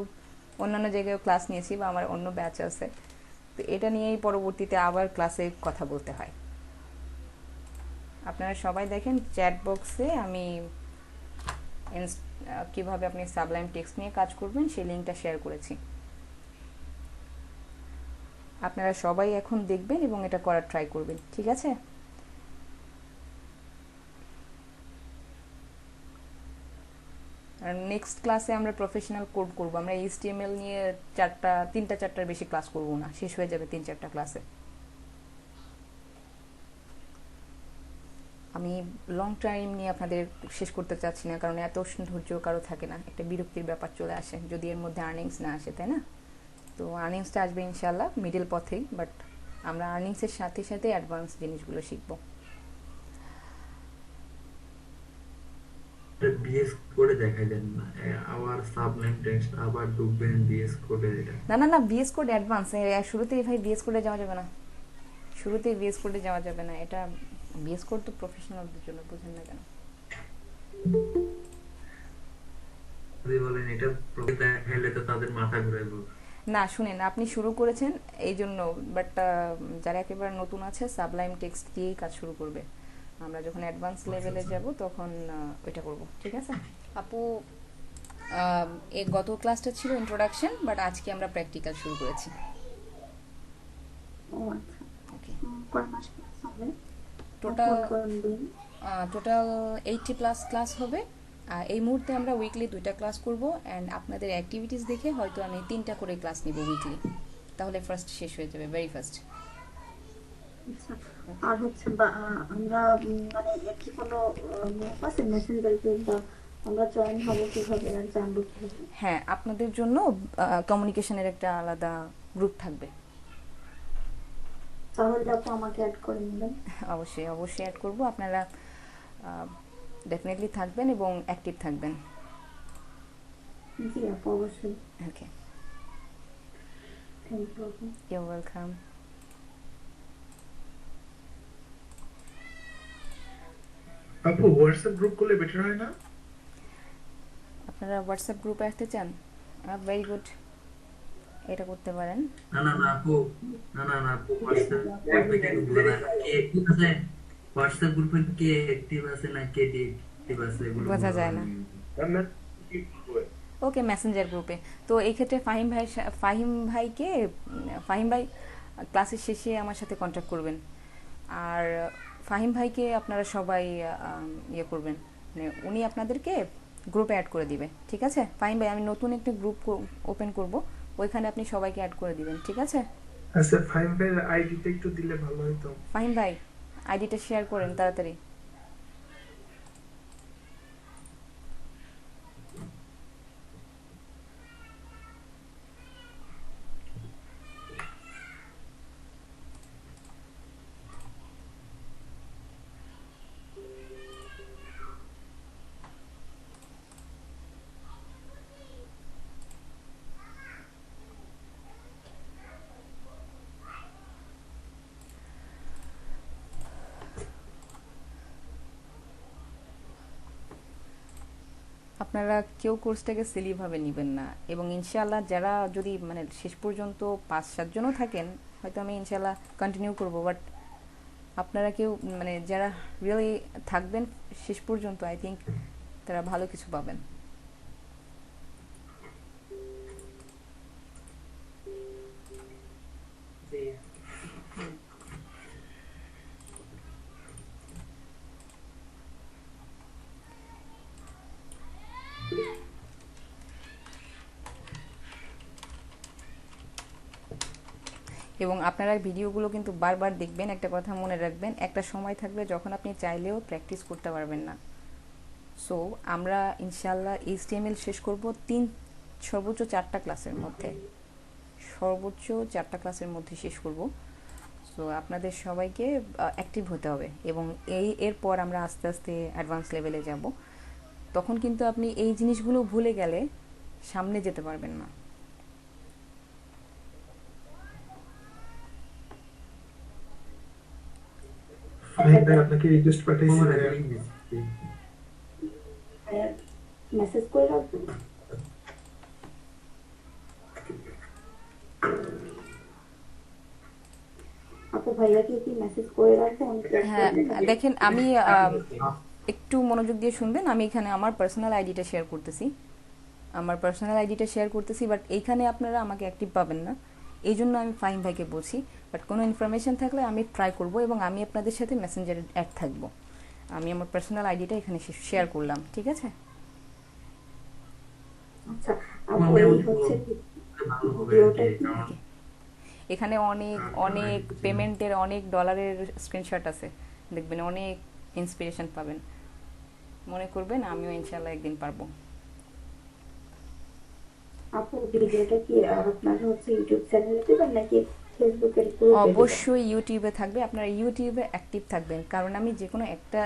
অন্যান্য জায়গায় ক্লাস নিয়েছি বা আমার অন্য ব্যাচ আছে, তো এটা নিয়েই পরবর্তীতে আবার ক্লাসে কথা বলতে হয়। আপনারা সবাই দেখেন চ্যাট বক্সে আমি কিভাবে আপনি সাবলাইম টেক্সট নিয়ে কাজ করবেন সেই লিঙ্কটা শেয়ার করেছি। আপনারা সবাই এখন দেখবেন এবং এটা করার ট্রাই করবেন, ঠিক আছে? আর নেক্সট ক্লাসে আমরা প্রফেশনাল কোড করব। আমরা HTML নিয়ে তিনটা চারটার বেশি ক্লাস করব না, শেষ হয়ে যাবে 3-4টা ক্লাসে। আমি লং টাইম নিয়ে আপনাদের শেষ করতে চাচ্ছি না, কারণ এত ধৈর্য কারো থাকে না, একটা বিরক্তির ব্যাপার চলে আসে যদি এর মধ্যে আর্নিংস না আসে, তাই না? তো আর্নিংসটা আসবে ইনশাল্লাহ মিডল পথেই, বাট আমরা আর্নিংসের সাথে সাথে অ্যাডভান্স জিনিসগুলো শিখবো। বিএস কোডে দেখাই দেন না, আবার সাবলাইম টেক্সট আবার ঢুকবেন বিএস কোডে। এটা না বিএস কোড অ্যাডভান্স, শুরুতেই ভাই বিএস কোডে যাওয়া যাবে না, শুরুতেই বিএস কোডে যাওয়া যাবে না। এটা বিএস কোড তো প্রফেশনালদের জন্য, বুঝেন না কেন? যদি বলেন এটা দেখাইলে তো তাদের মাথা ঘুরাইবো। না শুনেন, আপনি শুরু করেছেন এই জন্য, বাট যারা একেবারে নতুন আছে সাবলাইম টেক্সট দিয়েই কাজ শুরু করবে। আমরা যখন অ্যাডভান্স লেভেলে যাব তখন ওইটা করব, ঠিক আছে? আপু এই গত ক্লাসটা ছিল ইন্ট্রোডাকশন, বাট আজকে আমরা প্র্যাকটিক্যাল শুরু করেছি। ও আচ্ছা। ওকে, কয় মাস ক্লাস হবে? টোটাল কোন দিন? 80+ ক্লাস হবে। এই মুহূর্তে আমরা উইকলি 2টা ক্লাস করব, অ্যান্ড আপনাদের অ্যাক্টিভিটিস দেখে হয়তো আমি 3টা করে ক্লাস নিব উইকলি, তাহলে ফার্স্ট শেষ হয়ে যাবে, ভেরি ফার্স্ট। আচ্ছা। আর হচ্ছে আমরা মানে এর কি কোনো আছে মেসেঞ্জার গ্রুপ বা আমরা জয়েন হব কিভাবে আর জানবো কিভাবে? হ্যাঁ, আপনাদের জন্য কমিউনিকেশনের একটা আলাদা গ্রুপ থাকবে। তাহলে আপু আমাকে অ্যাড করে নেবেন। অবশ্যই অ্যাড করব। আপনারা ডেফিনেটলি থাকবেন এবং অ্যাক্টিভ থাকবেন। জি আপু, অবশ্যই। ওকে, থ্যাংক ইউ আপু। You welcome. আপু হোয়াটসঅ্যাপ গ্রুপ করলে বেটার হয় না? আপনারা হোয়াটসঅ্যাপ গ্রুপে আসতে চান? ভেরি গুড, এটা করতে পারেন। না আপু, না আপু, হোয়াটসঅ্যাপ গ্রুপে কে ঢুকবে না? কে অ্যাক্টিভ আছে হোয়াটসঅ্যাপ গ্রুপে? কে অ্যাক্টিভ আছে না কে ডিঅ্যাক্টিভ আছে এগুলো বোঝা যায় না। রান্না কি করবে? ওকে, মেসেঞ্জার গ্রুপে। তো এই ক্ষেত্রে ফাহিম ভাই ক্লাসের শেষে আমার সাথে কন্ট্যাক্ট করবেন। আর ফাহিম ভাইকে আপনারা সবাই ইয়ে করবেন, মানে উনি আপনাদেরকে গ্রুপে অ্যাড করে দিবে, ঠিক আছে? ফাহিম ভাই, আমি নতুন একটা গ্রুপ ওপেন করব, ওইখানে আপনি সবাইকে অ্যাড করে দিবেন, ঠিক আছে? আচ্ছা, ফাইম ভাইয়ের আইডিটা একটু দিলে ভালো হতো। ফাহিম ভাই, আইডিটা শেয়ার করেন তাড়াতাড়ি। আপনারা কেউ কোর্সটাকে সিলি ভাবে নেবেন না, এবং ইনশাআল্লাহ যারা যদি মানে শেষ পর্যন্ত 5-7 জনও থাকেন, হয়তো আমি ইনশাআল্লাহ কন্টিনিউ করব, বাট আপনারা কেউ মানে যারা রিয়েলি থাকবেন শেষ পর্যন্ত, আই থিঙ্ক তারা ভালো কিছু পাবেন। জি। এবং আপনারা ভিডিওগুলো কিন্তু বারবার দেখবেন। একটা কথা মনে রাখবেন, একটা সময় থাকবে যখন আপনি চাইলেও প্র্যাকটিস করতে পারবেন না। সো আমরা ইনশাআল্লাহ HTML শেষ করব সর্বোচ্চ 4টা ক্লাসের মধ্যে, শেষ করব। সো আপনাদের সবাইকে অ্যাক্টিভ হতে হবে, এবং এরপর আমরা আস্তে আস্তে অ্যাডভান্স লেভেলে যাব। তখন কিন্তু আপনি এই জিনিসগুলো ভুলে গেলে সামনে যেতে পারবেন না। ফাইম ভাই আপনাকে রিকোয়েস্ট পাঠাইছি। আমার লিংক দিচ্ছি। মেসেজ করে রাখবেন। আপু ভাইয়াকে কি মেসেজ করে রাখবেন? হ্যাঁ, দেখেন আমি একটু মনোযোগ দিয়ে শুনবেন। আমি এখানে আমার পার্সোনাল আইডিটা শেয়ার করতেছি, বাট এইখানে আপনারা আমাকে অ্যাক্টিভ পাবেন না, এই জন্য আমি ফাহিম ভাইকে বলছি। বাট কোনো ইনফরমেশন থাকলে আমি ট্রাই করব এবং আমি আপনাদের সাথে মেসেঞ্জারে অ্যাড থাকবো। আমি আমার পার্সোনাল আইডিটা এখানে শেয়ার করলাম, ঠিক আছে? আচ্ছা আমার আপু, এই মনে হচ্ছে ভালো হবে আর ভিডিওটা কি, কি কারণ এখানে অনেক পেমেন্টের, অনেক ডলারের স্ক্রিনশট আছে, দেখবেন অনেক ইন্সপিরেশন পাবেন। মনে করবেন আমিও ইনশাল্লাহ একদিন পারবো। আপু ভিডিওটা কি আপনার হচ্ছে ইউটিউব চ্যানেলে দেবেন নাকি ফেসবুকের গ্রুপে দেবেন? অবশ্যই ইউটিউবে থাকবে, আপনারা ইউটিউবে অ্যাক্টিভ থাকবেন, কারণ আমি যে কোনো একটা,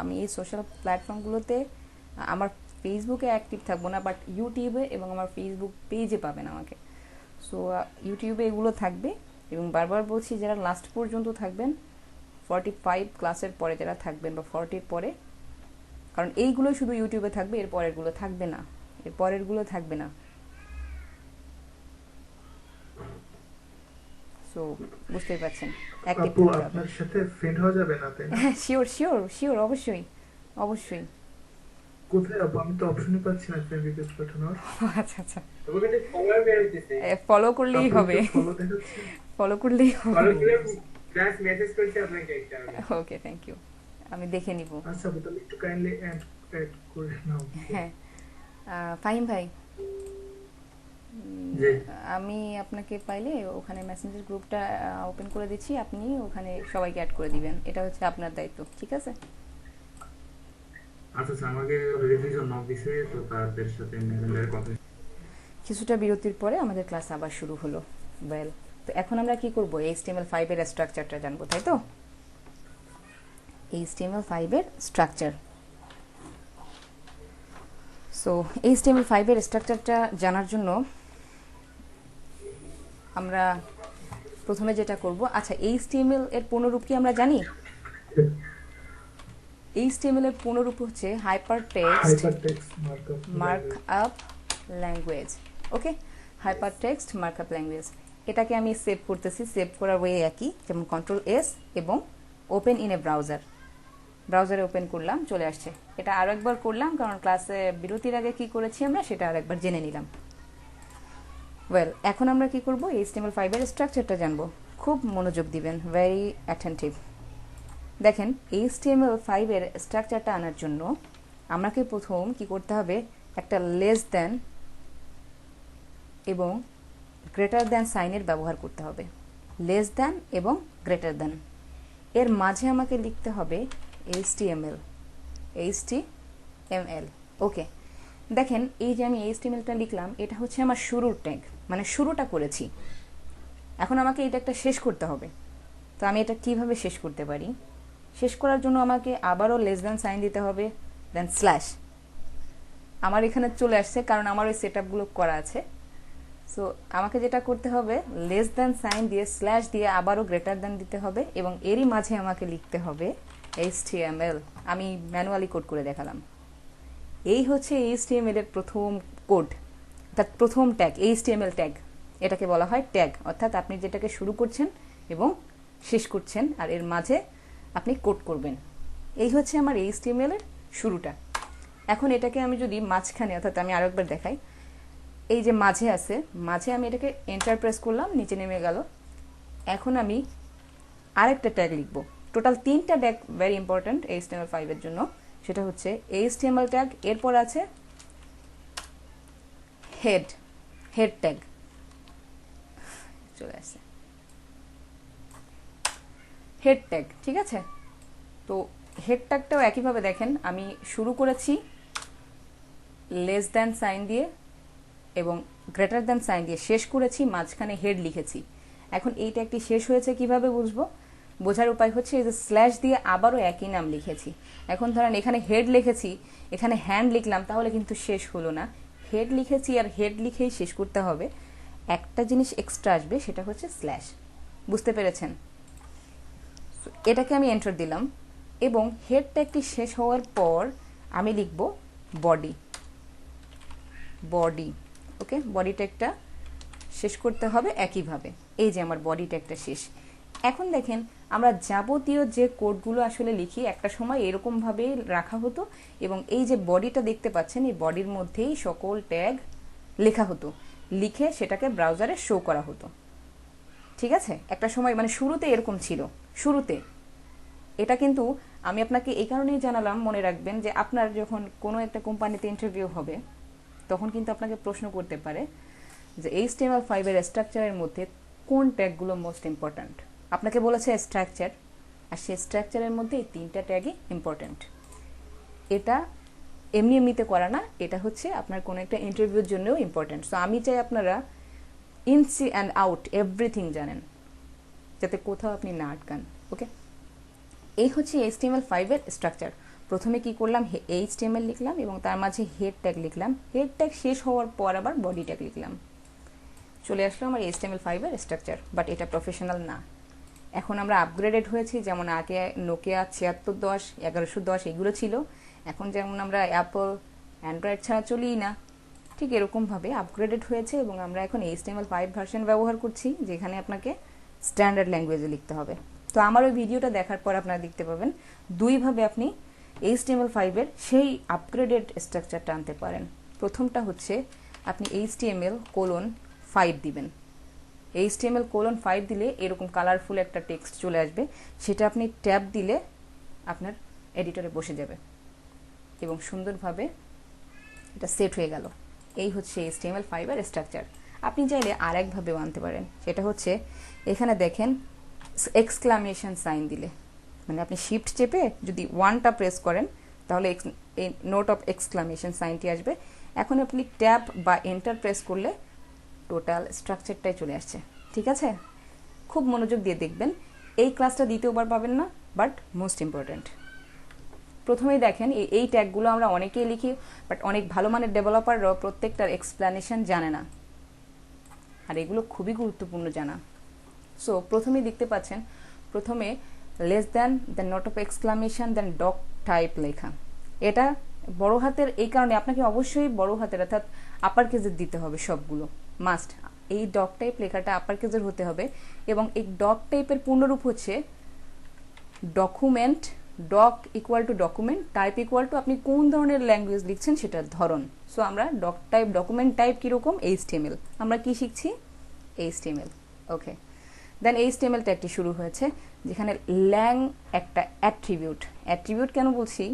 আমি এই সোশ্যাল প্ল্যাটফর্মগুলোতে আমার ফেসবুকে অ্যাক্টিভ থাকবো না, বাট ইউটিউবে এবং আমার ফেসবুক পেজে পাবেন আমাকে। সো ইউটিউবে এগুলো থাকবে, এবং বারবার বলছি যারা লাস্ট পর্যন্ত থাকবেন, 45 ক্লাসের পরে যারা থাকবেন বা 40 পরে, কারণ এইগুলো শুধু ইউটিউবে থাকবে, এর পরেরগুলো থাকবে না। সো বুঝতেই পারছেন, অ্যাক্টিভ আপু থাকতে হবে। আপনার সাথে ফ্রেন্ড হওয়া যাবে না তাই না? হ্যাঁ, শিওর, অবশ্যই। কোথায় আপু? আমি তো অপশনই পাচ্ছি না ফ্রেন্ড রিকোয়েস্ট পাঠানোর। আচ্ছা, তবে কিন্তু ফলোয়ার বের হইতেছে। ফলো করলেই হবে, ফলো দেখাচ্ছে। ফলো করলেই ফলো হবে। করে প্লাস মেসেজ করছে আপনাকে একটা। ওকে, থ্যাংক ইউ, আমি দেখে নিব। আচ্ছা আপু, তাহলে একটু কাইন্ডলি অ্যাড করে নাও। হ্যাঁ, ফাহিম ভাই, যে আমি আপনাকে পাইলে ওখানে মেসেঞ্জার গ্রুপটা ওপেন করে দিচ্ছি, আপনি ওখানে সবাইকে অ্যাড করে দিবেন, এটা হচ্ছে আপনার দায়িত্ব, ঠিক আছে? আচ্ছা আমাকে রিভিশন নক দিছে, তো তাদের সাথে মেসেঞ্জারে কথা। কিছুটা বিরতির পরে আমাদের ক্লাস আবার শুরু হলো। ওয়েল, তো এখন আমরা কি করব? HTML5 এর স্ট্রাকচারটা জানবো, তাই তো? HTML5 এর স্ট্রাকচার। সো HTML5 এর স্ট্রাকচারটা জানার জন্য আমরা প্রথমে যেটা করব, আচ্ছা HTML এর পূর্ণরূপ কি আমরা জানি? HTML এর পূর্ণরূপ হচ্ছে হাইপারটেক্সট মার্কআপ ল্যাঙ্গুয়েজ। ওকে, হাইপারটেক্সট মার্কআপ ল্যাঙ্গুয়েজ। এটাকে আমি সেভ করতেছি, সেভ করার ওয়ে একই, যেমন Ctrl+S এবং ওপেন ইন এ ব্রাউজারে ওপেন করলাম, চলে আসছে। এটা আরো একবার করলাম, কারণ ক্লাসে বিরতির আগে কি করেছি আমরা সেটা আরেকবার জেনে নিলাম। ওয়েল, এখন আমরা কি করব? HTML5 এর স্ট্রাকচারটা জানবো। খুব মনোযোগ দিবেন, ভেরি অ্যাটেন্টিভ। দেখেন, HTML5 এর স্ট্রাকচারটা আনার জন্য আমাকে প্রথম কি করতে হবে? একটা লেস দ্যান এবং গ্রেটার দ্যান সাইনের ব্যবহার করতে হবে। লেস দ্যান এবং গ্রেটার দ্যান, এর মাঝে আমাকে লিখতে হবে HTML। ওকে, দেখেন এই যে আমি HTMLটা লিখলাম, এটা হচ্ছে আমার শুরুর ট্যাগ, মানে শুরুটা করেছি। এখন আমাকে এটা একটা শেষ করতে হবে। তো আমি এটা কিভাবে শেষ করতে পারি? শেষ করার জন্য আমাকে আবারও লেস দ্যান সাইন দিতে হবে, দেন স্ল্যাশ। আমার এখানে চলে আসছে, কারণ আমার ওই সেটআপগুলো করা আছে। সো আমাকে যেটা করতে হবে, লেস দ্যান সাইন দিয়ে স্ল্যাশ দিয়ে আবারও গ্রেটার দ্যান দিতে হবে, এবং এরই মাঝে আমাকে লিখতে হবে HTML। আমি ম্যানুয়ালি কোড করে দেখালাম। এই হচ্ছে HTML এর প্রথম কোড, অর্থাৎ প্রথম ট্যাগ, HTML ট্যাগ। এটাকে বলা হয় ট্যাগ, অর্থাৎ আপনি যেটাকে শুরু করছেন এবং শেষ করছেন, আর এর মাঝে আপনি কোড করবেন। এই হচ্ছে আমার HTML এর শুরুটা। এখন এটাকে আমি যদি মাঝখানে, অর্থাৎ আমি আরো একবার দেখাই, এই যে মাঝে আছে, মাঝে আমি এটাকে এন্টার প্রেস করলাম, নিচে নেমে গেল। এখন আমি আরেকটা ট্যাগ লিখব। টোটাল 3টা ট্যাগ ভেরি ইম্পর্টেন্ট HTML5 এর জন্য। সেটা হচ্ছে HTML ট্যাগ, এরপর আছে হেড ট্যাগ, চলে আসছে হেড ট্যাগ, ঠিক আছে? তো হেড ট্যাগটাও একইভাবে দেখেন, আমি শুরু করেছি লেস দ্যান সাইন দিয়ে এবং গ্রেটার দ্যান সাইন দিয়ে, শেষ করেছি মাঝখানে হেড লিখেছি। এখন এই ট্যাগটি শেষ হয়েছে কিভাবে বুঝবো? বোঝার উপায় হচ্ছে এই যে স্ল্যাশ দিয়ে আবারও একই নাম লিখেছি। এখন ধরেন এখানে হেড লিখেছি, এখানে হ্যান্ড লিখলাম, তাহলে কিন্তু শেষ হলো না। হেড লিখেছি আর হেড লিখেই শেষ করতে হবে। একটা জিনিস এক্সট্রা আসবে, সেটা হচ্ছে স্ল্যাশ। বুঝতে পেরেছেন? এটাকে আমি এন্টার দিলাম, এবং হেড ট্যাগটি শেষ হওয়ার পর আমি লিখব বডি। ওকে, বডি ট্যাগটা শেষ করতে হবে একইভাবে। এই যে আমার বডি ট্যাগটা শেষ। এখন দেখেন আমরা যাবতীয় যে কোডগুলো আসলে লিখি একটা সময় এরকমভাবে রাখা হতো, এবং এই যে বডিটা দেখতে পাচ্ছেন এই বডির মধ্যেই সকল ট্যাগ লেখা হতো, লিখে সেটাকে ব্রাউজারে শো করা হতো। ঠিক আছে, একটা সময় মানে শুরুতে এরকম ছিল, শুরুতে। এটা কিন্তু আমি আপনাকে এই কারণেই জানালাম, মনে রাখবেন যে আপনার যখন কোনো একটা কোম্পানিতে ইন্টারভিউ হবে তখন কিন্তু আপনাকে প্রশ্ন করতে পারে যে HTML5 এর স্ট্রাকচারের মধ্যে কোন ট্যাগগুলো মোস্ট ইম্পর্ট্যান্ট। আপনাকে বলেছে স্ট্রাকচার, আর সেই স্ট্রাকচারের মধ্যে এই 3টা ট্যাগই ইম্পর্ট্যান্ট। এটা এমনি এমনিতে করা না, এটা হচ্ছে আপনার কোনো একটা ইন্টারভিউর জন্যও ইম্পর্ট্যান্ট। সো আমি চাই আপনারা ইনসি অ্যান্ড আউট এভরিথিং জানেন, যাতে কোথাও আপনি না আটকান। ওকে, এই হচ্ছে HTML5 এর স্ট্রাকচার। প্রথমে কি করলাম, HTML লিখলাম এবং তার মাঝে হেড ট্যাগ লিখলাম, হেড ট্যাগ শেষ হওয়ার পর আবার বডি ট্যাগ লিখলাম। চলে আসলো আমার HTML5 এর স্ট্রাকচার, বাট এটা প্রফেশনাল না। এখন আমরা আপগ্রেডেড হয়েছি, যেমন আগে নোকিয়া 7610, 1110 এগুলো ছিল, এখন যেমন আমরা অ্যাপল, অ্যান্ড্রয়েড ছাড়া চলিই না, ঠিক এরকমভাবে আপগ্রেডেড হয়েছে এবং আমরা এখন HTML5 ভার্সন ব্যবহার করছি, যেখানে আপনাকে স্ট্যান্ডার্ড ল্যাঙ্গুয়েজে লিখতে হবে। তো আমার ওই ভিডিওটা দেখার পর আপনারা দেখতে পাবেন দুইভাবে আপনি HTML5 এর সেই আপগ্রেডেড স্ট্রাকচারটা আনতে পারেন। প্রথমটা হচ্ছে আপনি HTML:5 দিবেন। HTML:5 দিলে এরকম কালারফুল একটা টেক্সট চলে আসবে, সেটা আপনি ট্যাব দিলে আপনার এডিটরে বসে যাবে এবং সুন্দরভাবে এটা সেট হয়ে গেল। এই হচ্ছে HTML5 এর স্ট্রাকচার। আপনি চাইলে আরেকভাবেও আনতে পারেন, সেটা হচ্ছে এখানে দেখেন এক্সক্লামেশন সাইন দিলে, মানে আপনি শিফট চেপে যদি 1টা প্রেস করেন তাহলে এই নোট অফ এক্সক্লামেশন সাইনটি আসবে। এখন আপনি ট্যাব বা এন্টার প্রেস করলে টোটাল স্ট্রাকচারটাই চলে আসছে। ঠিক আছে, খুব মনোযোগ দিয়ে দেখবেন, এই ক্লাসটা দ্বিতীয়বার পাবেন না, বাট মোস্ট ইম্পর্ট্যান্ট। প্রথমেই দেখেন এই ট্যাগগুলো আমরা অনেকেই লিখি, বাট অনেক ভালো মানের ডেভেলপাররাও প্রত্যেকটার এক্সপ্লেনেশন জানে না, আর এগুলো খুবই গুরুত্বপূর্ণ জানা। সো প্রথমেই দেখতে পাচ্ছেন, প্রথমে less than, then not of exclamation, then doc type লেখা। এটা বড় হাতের, এই কারণে আপনাকে অবশ্যই বড় হাতের অর্থাৎ আপার কেজের দিতে হবে সবগুলো, মাস্ট। এই ডক টাইপ লেখাটা আপার কেজের হতে হবে, এবং এই ডক টাইপের পূর্ণরূপ হচ্ছে document, doc equal to document, type equal to আপনি কোন ধরনের ল্যাঙ্গুয়েজ লিখছেন সেটার ধরন। সো আমরা ডক টাইপ, ডকুমেন্ট টাইপ কীরকম, HTML। আমরা কি শিখছি, HTML। ওকে, দেন HTML ট্যাগটি শুরু হয়েছে, যেখানে ল্যাং একটা অ্যাট্রিবিউট। অ্যাট্রিবিউট কেন বলছি,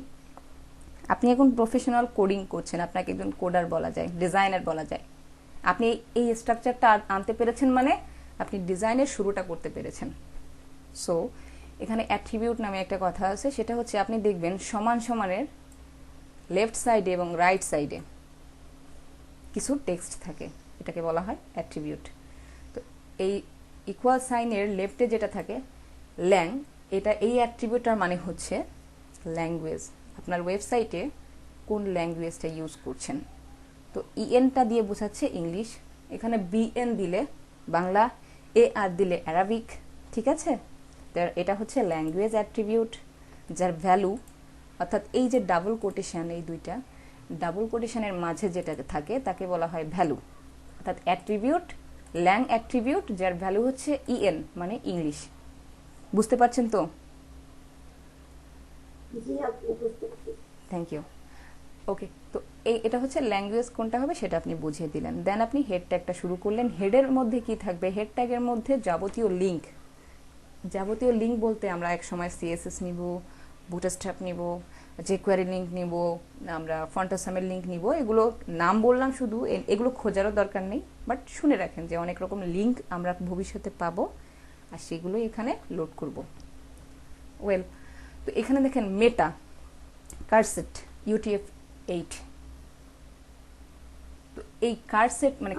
আপনি এখন প্রফেশনাল কোডিং করছেন, আপনাকে একজন কোডার বলা যায়, ডিজাইনার বলা যায়। আপনি এই স্ট্রাকচারটা আনতে পেরেছেন মানে আপনি ডিজাইনের শুরুটা করতে পেরেছেন। সো এখানে অ্যাট্রিবিউট নামে একটা কথা আছে, সেটা হচ্ছে আপনি দেখবেন সমান সমানের লেফট সাইডে এবং রাইট সাইডে কিছু টেক্সট থাকে, এটাকে বলা হয় অ্যাট্রিবিউট। তো এই ইকুয়াল সাইনের লেফটে যেটা থাকে ল্যাং, এটা এই অ্যাট্রিবিউটটার মানে হচ্ছে ল্যাঙ্গুয়েজ, আপনার ওয়েবসাইটে কোন ল্যাঙ্গুয়েজটা ইউজ করছেন। তো EN-টা দিয়ে বোঝাচ্ছে ইংলিশ, এখানে BN দিলে বাংলা, AR দিলে অ্যারাবিক। ঠিক আছে, এটা হচ্ছে ল্যাঙ্গুয়েজ অ্যাট্রিবিউট, যার ভ্যালু অর্থাৎ এই যে ডাবল কোটেশন, এই দুইটা ডাবল কোটেশনের মাঝে যেটা থাকে তাকে বলা হয় ভ্যালু, অর্থাৎ অ্যাট্রিবিউট, ল্যাং অ্যাট্রিবিউট, যার ভ্যালু হচ্ছে EN মানে ইংলিশ। বুঝতে পারছেন তো? জি আপু, বুঝতে পারছি। Thank you. ওকে, তো এটা হচ্ছে ল্যাঙ্গুয়েজ কোনটা হবে সেটা আপনি বুঝিয়ে দিলেন। দেন আপনি হেড ট্যাগটা শুরু করলেন। হেডের মধ্যে কি থাকবে, হেড ট্যাগের মধ্যে যাবতীয় লিঙ্ক। যাবতীয় লিঙ্ক বলতে আমরা এক সময় CSS নিব, বুটস্ট্র্যাপ নিব, jQuery লিঙ্ক নিব, আমরা ফন্টাসামের লিঙ্ক নিব, এগুলো নাম বললাম শুধু, এগুলো খোঁজারও দরকার নেই, বাট শুনে রাখেন যে অনেক রকম লিঙ্ক আমরা ভবিষ্যতে পাবো, আর সেগুলো এখানে লোড করব। ওয়েল, তো এখানে দেখেন মেটা, কারসেট, UTF-8। তো এই কারসেট মানে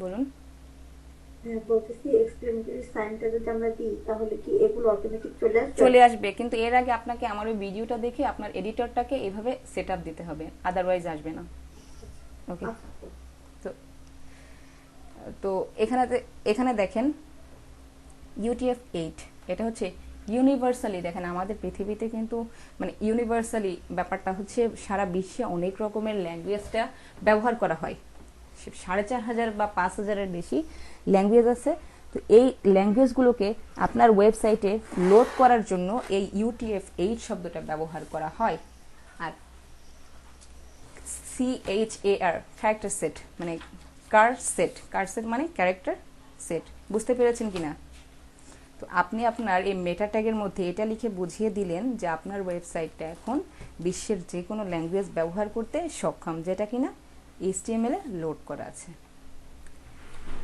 বলুন। বলতেছি এক্সক্লেমেটরি সাইনটা যদি আমরা দিই তাহলে কি এগুলো অটোমেটিক চলে আসবে, কিন্তু এর আগে আপনাকে আমার ওই ভিডিওটা দেখে আপনার এডিটরটাকে এইভাবে সেটআপ দিতে হবে, আদারওয়াইজ আসবে না। ওকে, তো এখানে দেখেন UTF-8, এটা হচ্ছে ইউনিভার্সালি, দেখেন আমাদের পৃথিবীতে কিন্তু মানে ইউনিভার্সালি ব্যাপারটা হচ্ছে সারা বিশ্বে অনেক রকমের ল্যাঙ্গুয়েজটা ব্যবহার করা হয়, 4500 বা 5000-এর বেশি ল্যাঙ্গুয়েজ আছে। তো তো এই ল্যাঙ্গুয়েজগুলোকে আপনার ওয়েবসাইটে লোড করার জন্য এই UTF-8 শব্দটা ব্যবহার করা হয়। আর CHAR ক্যারেক্টার সেট মানে কার সেট মানে ক্যারেক্টার সেট, বুঝতে পেরেছেন কিনা? তো আপনি আপনার এই মেটা ট্যাগের মধ্যে এটা লিখে বুঝিয়ে দিলেন যে আপনার ওয়েবসাইটটা এখন বিশ্বের যে কোনো ল্যাঙ্গুয়েজ ব্যবহার করতে সক্ষম, যেটা কিনা HTML এ লোড করা আছে।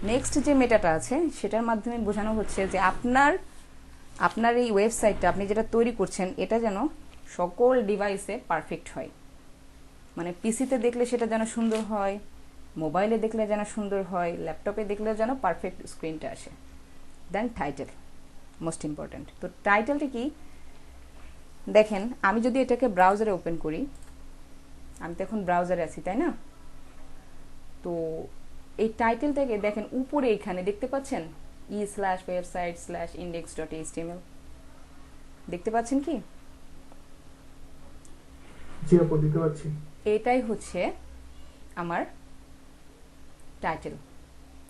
নেক্সট যে মেটাটা আছে সেটার মাধ্যমে বোঝানো হচ্ছে যে আপনার এই ওয়েবসাইটটা আপনি যেটা তৈরি করছেন এটা যেন সকল ডিভাইসে পারফেক্ট হয়। মানে পিসিতে দেখলে সেটা যেন সুন্দর হয়, মোবাইলে দেখলে যেন সুন্দর হয়, ল্যাপটপে দেখলে যেন পারফেক্ট স্ক্রিনটা আসে। দেন টাইটেল, মোস্ট ইম্পর্ট্যান্ট। তো টাইটেলটা কি দেখেন, আমি যদি এটাকে ব্রাউজারে ওপেন করি, আমি তো এখন ব্রাউজারে আছি তাই না? তো এই টাইটেলটাকে দেখেন উপরে এখানে দেখতে পাচ্ছেন e/website/index.html, দেখতে পাচ্ছেন কি? জি আপু, দিতে পারছি। এটাই হচ্ছে আমার টাইটেল।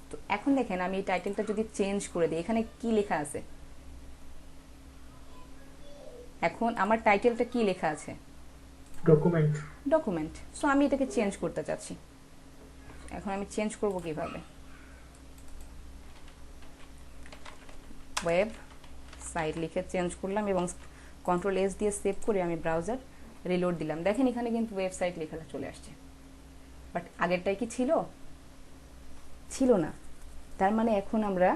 তো এখন দেখেন আমি এই টাইটেলটা যদি চেঞ্জ করে দিই, এখানে কি লেখা আছে? এখন আমার টাইটেলটা কি লেখা আছে? ডকুমেন্ট। সো আমি এটাকে চেঞ্জ করতে চাচ্ছি। এখন আমি চেঞ্জ করব কিভাবে? ওয়েব সাইট লিখে চেঞ্জ করলাম এবং Ctrl+S দিয়ে সেভ করে আমি ব্রাউজার রিলোড দিলাম। দেখেন এখানে কিন্তু ওয়েবসাইট লেখাটা চলে আসছে, বাট আগেরটাই কি ছিল না। তার মানে এখন আমরা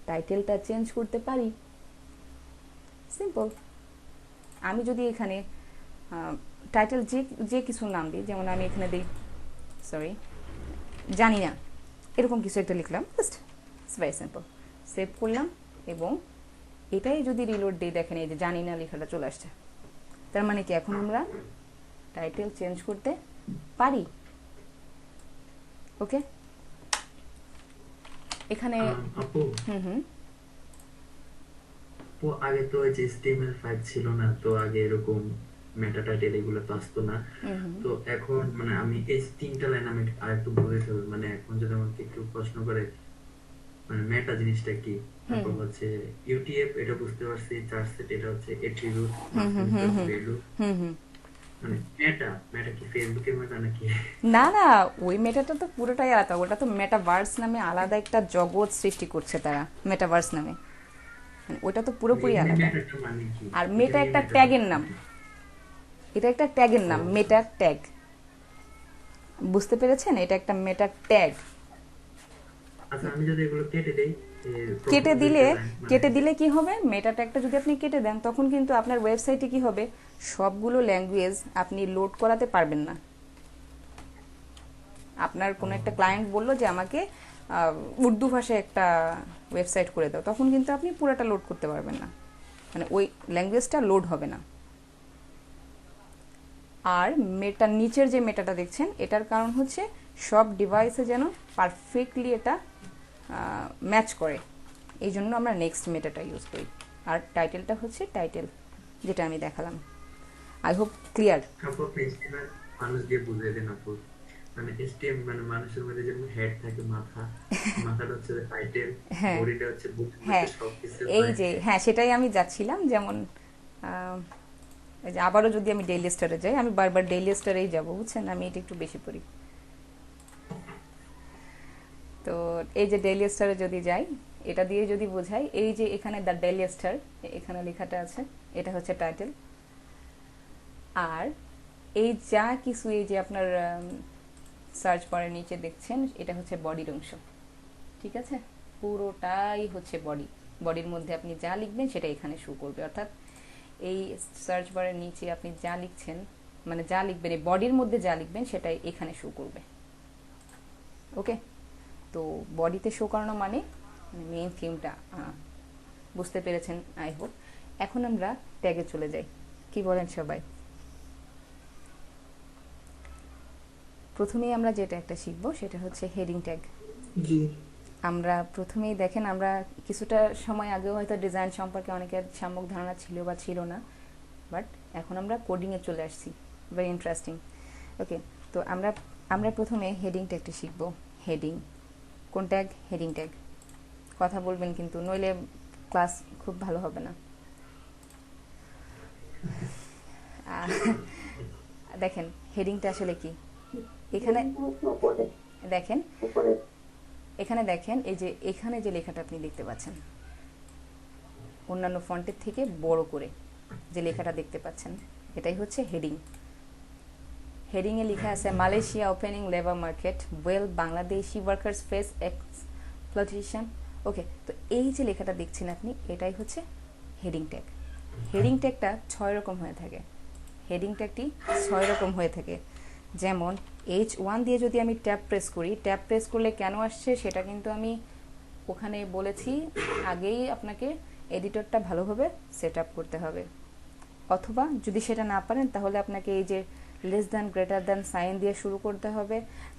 টাইটেলটা চেঞ্জ করতে পারি, সিম্পল। আমি যদি এখানে টাইটেল যে কিছু নাম দিই, যেমন আমি এখানে দিই জানি না, এরকম কিছু একটা লিখলাম, জাস্ট ভেরি সিম্পল, সেভ করলাম এবং এটাই যদি রিলোড দিই, দেখেন এই যে জানি না লেখাটা চলে আসছে। তার মানে কি এখন আমরা টাইটেল চেঞ্জ করতে পারি। ওকে, এখানে আপু আগে তো ওই যে HTML5 ছিল না, তো আগে এরকম মেটা টাইটেল এগুলো তো আসতো না। তো এখন মানে আমি এই 3টা লাইন আমি আর একটু বুঝে ফেলবো, মানে এখন যদি আমাকে একটু প্রশ্ন করে মানে মেটা জিনিসটা কি, তারপর হচ্ছে UTF এটা বুঝতে পারছি, চার্টসেট এটা হচ্ছে অ্যাট্রিবিউট, ভ্যালু, মানে মেটা কি ফেসবুকের মেটা নাকি? না, ওই মেটাটা তো পুরোটাই আলাদা। ওটা তো মেটাভার্স নামে আলাদা একটা জগৎ সৃষ্টি করছে তারা, মেটাভার্স নামে। মানে ওটা তো পুরোপুরি আলাদা। আর মেটা একটা ট্যাগের নাম, এটা একটা ট্যাগের নাম, মেটা ট্যাগ, বুঝতে পেরেছেন? এটা একটা মেটা ট্যাগ। আচ্ছা, আমি যদি এগুলো কেটে দেই, কেটে দিলে কি হবে? মেটা ট্যাগটা যদি আপনি কেটে দেন, তখন কিন্তু আপনার ওয়েবসাইটে কি হবে, সবগুলো ল্যাঙ্গুয়েজ আপনি লোড করাতে পারবেন না। আপনার কোনো একটা ক্লায়েন্ট বললো যে আমাকে উর্দু ভাষায় একটা ওয়েবসাইট করে দাও, তখন কিন্তু আপনি পুরোটা লোড করতে পারবেন না, মানে ওই ল্যাঙ্গুয়েজটা লোড হবে না। আর মেটার নিচের যে মেটাটা দেখছেন, এটার কারণ হচ্ছে সব ডিভাইসে যেন পারফেক্টলি এটা ম্যাচ করে, এই জন্য আমরা নেক্সট মেটাটা ইউজ করি। আর টাইটেলটা হচ্ছে টাইটেল, যেটা আমি দেখালাম। I hope clear. মানুষ দিয়ে বুঝিয়ে দেন আপু, মানে HTML মানে মানুষের মধ্যে যেমন হেড থাকে, মাথাটা হচ্ছে টাইটেল, বডিটা হচ্ছে বুক, সবকিছু এই যে সেটাই আমি যাচ্ছিলাম। যেমন এই যে আবারও যদি আমি ডেইলি স্টারে যাই, আমি বারবার ডেইলি স্টারেই যাবো, বুঝছেন? আমি এটা একটু বেশি পড়ি। তো এই যে ডেইলি স্টারে যদি যাই, এটা দিয়ে যদি বোঝাই, এই যে এখানে দ্য ডেইলি স্টার এখানে লেখাটা আছে, এটা হচ্ছে টাইটেল। আর এই যা কিছু এই যে আপনার সার্চ বারের নিচে দেখছেন, এটা হচ্ছে বডির অংশ, ঠিক আছে? পুরোটাই হচ্ছে বডির মধ্যে আপনি যা লিখবেন সেটা এখানে শো করবে। অর্থাৎ এই সার্চ বারের নিচে আপনি যা লিখছেন, মানে যা লিখবেন, এই বডির মধ্যে যা লিখবেন সেটাই এখানে শো করবে। ওকে, তো বডিতে শো করানো মানে মেইন থিমটা বুঝতে পেরেছেন আই হোপ। এখন আমরা ট্যাগে চলে যাই, কি বলেন সবাই? প্রথমেই আমরা যেটা একটা শিখবো সেটা হচ্ছে হেডিং ট্যাগ। জি, আমরা প্রথমেই দেখেন, আমরা কিছুটা সময় আগেও হয়তো ডিজাইন সম্পর্কে অনেকের সম্যক ধারণা ছিল বা ছিল না, বাট এখন আমরা কোডিংয়ে চলে আসছি। Very interesting. ওকে, তো আমরা প্রথমে হেডিং ট্যাগটি শিখবো। হেডিং কোন ট্যাগ? Heading tag. কথা বলবেন কিন্তু, নইলে ক্লাস খুব ভালো হবে না। দেখেন হেডিংটা আসলে কি, এখানে উপরে দেখেন, উপরে এখানে দেখেন এই যে এখানে যে লেখাটা আপনি দেখতে পাচ্ছেন অন্যান্য ফন্টের থেকে বড় করে যে লেখাটা দেখতে পাচ্ছেন, এটাই হচ্ছে হেডিং। হেডিংয়ে লেখা আছে Malaysia opening labour market, well Bangladeshi workers face exploitation. Okay, তো এই যে লেখাটা দেখছেন আপনি, এটাই হচ্ছে হেডিং ট্যাগ। হেডিং ট্যাগটা 6 রকম হয়ে থাকে। হেডিং ট্যাগটি 6 রকম হয়ে থাকে। যেমন H1 দিয়ে যদি আমি ট্যাব প্রেস করি, ট্যাব প্রেস করলে কেন আসছে সেটা কিন্তু আমি ওখানে বলেছি, আগেই আপনাকে এডিটরটা ভালোভাবে সেট আপ করতে হবে। অথবা যদি সেটা না পারেন তাহলে আপনাকে এই যে less than greater than sign দিয়ে শুরু করতে হবে,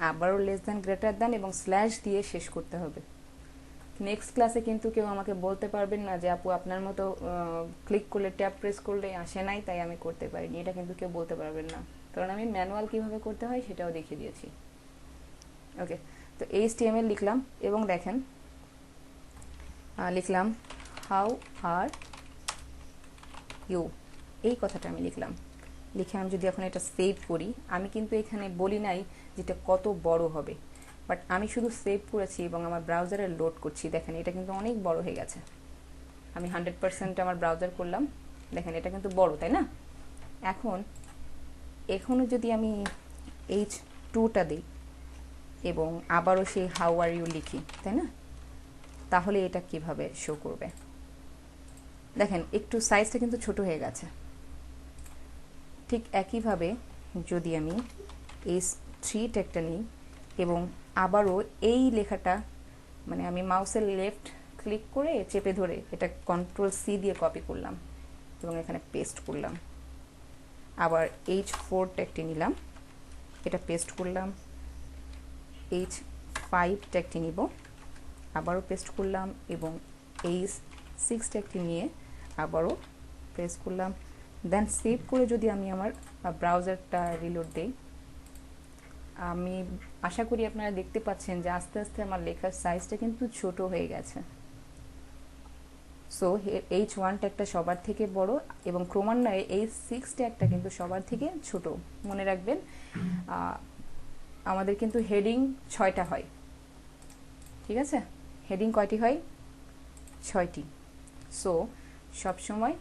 আবারও লেস দ্যান গ্রেটার দ্যান এবং স্ল্যাশ দিয়ে শেষ করতে হবে। নেক্সট ক্লাসে কিন্তু কেউ আমাকে বলতে পারবেন না যে আপু আপনার মতো ক্লিক করলে ট্যাব প্রেস করলে আসে নাই তাই আমি করতে পারিনি, এটা কিন্তু কেউ বলতে পারবেন না, কারণ আমি ম্যানুয়াল কিভাবে করতে হয় সেটাও দেখিয়ে দিয়েছি। ওকে, তো HTML লিখলাম এবং দেখেন লিখলাম হাউ আর ইউ, এই কথাটা আমি লিখলাম। লিখে আমি যদি এখন এটা সেভ করি, আমি কিন্তু এখানে বলি নাই যেটা কত বড় হবে, বাট আমি শুধু সেভ করেছি এবং আমার ব্রাউজারে লোড করছি। দেখেন এটা কিন্তু অনেক বড় হয়ে গেছে। আমি 100% আমার ব্রাউজার করলাম, দেখেন এটা কিন্তু বড়, তাই না? এখনও যদি আমি H2টা দিই এবং আবারও সেই হাউ আর ইউ লিখি, তাই না, তাহলে এটা কিভাবে শো করবে? দেখেন একটু সাইজটা কিন্তু ছোট হয়ে গেছে। ঠিক একইভাবে যদি আমি H3 ট্যাগটা নিই এবং আবারও এই লেখাটা, মানে আমি মাউসের লেফট ক্লিক করে চেপে ধরে এটা Ctrl+C দিয়ে কপি করলাম এবং এখানে পেস্ট করলাম। আবার H4 ট্যাগটি নিলাম, এটা পেস্ট করলাম। H5 ট্যাগটি নিব, আবারও পেস্ট করলাম এবং H6 ট্যাগটি নিয়ে আবারও পেস্ট করলাম। দেন সেভ করে যদি আমি আমার ব্রাউজারটা রিলোড দিই, আমি আশা করি আপনারা দেখতে পাচ্ছেন যে আস্তে আস্তে আমার লেখার সাইজটা কিন্তু ছোট হয়ে গেছে। সো H1 ট্যাগটা সবার থেকে বড় এবং ক্রমান্বয়ে H6 ট্যাগটা কিন্তু সবার থেকে ছোট। মনে রাখবেন আমাদের কিন্তু হেডিং 6টা হয়, ঠিক আছে? হেডিং কয়টি হয়? 6টি। সো সবসময়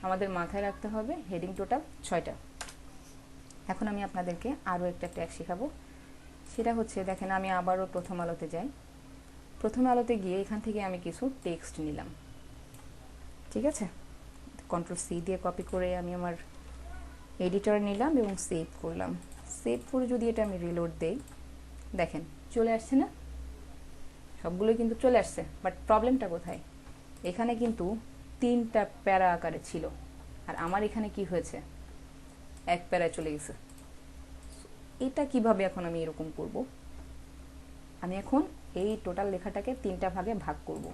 আমাদের মাথায় রাখতে হবে হেডিং টোটাল 6টা। এখন আমি আপনাদেরকে আরও একটা ট্যাগ শেখাবো, সেটা হচ্ছে দেখেন আমি আবারও প্রথম আলোতে যাই। প্রথম আলোতে গিয়ে এখান থেকে আমি কিছু টেক্সট নিলাম, ঠিক আছে? Ctrl+C দিয়ে কপি করে আমি আমার এডিটরে নিলাম এবং সেভ করলাম। সেভ করে যদি এটা আমি রিলোড দেই, দেখেন চলে আসছে না? সবগুলোই কিন্তু চলে আসছে, বাট প্রবলেমটা কোথায়? এখানে কিন্তু 3টা প্যারা আকারে ছিল, আর আমার এখানে কি হয়েছে? 1 প্যারায় চলে গেছে। এটা কিভাবে এখন আমি এরকম করব? আমি এখন এই টোটাল লেখাটাকে 3টা ভাগে ভাগ করব।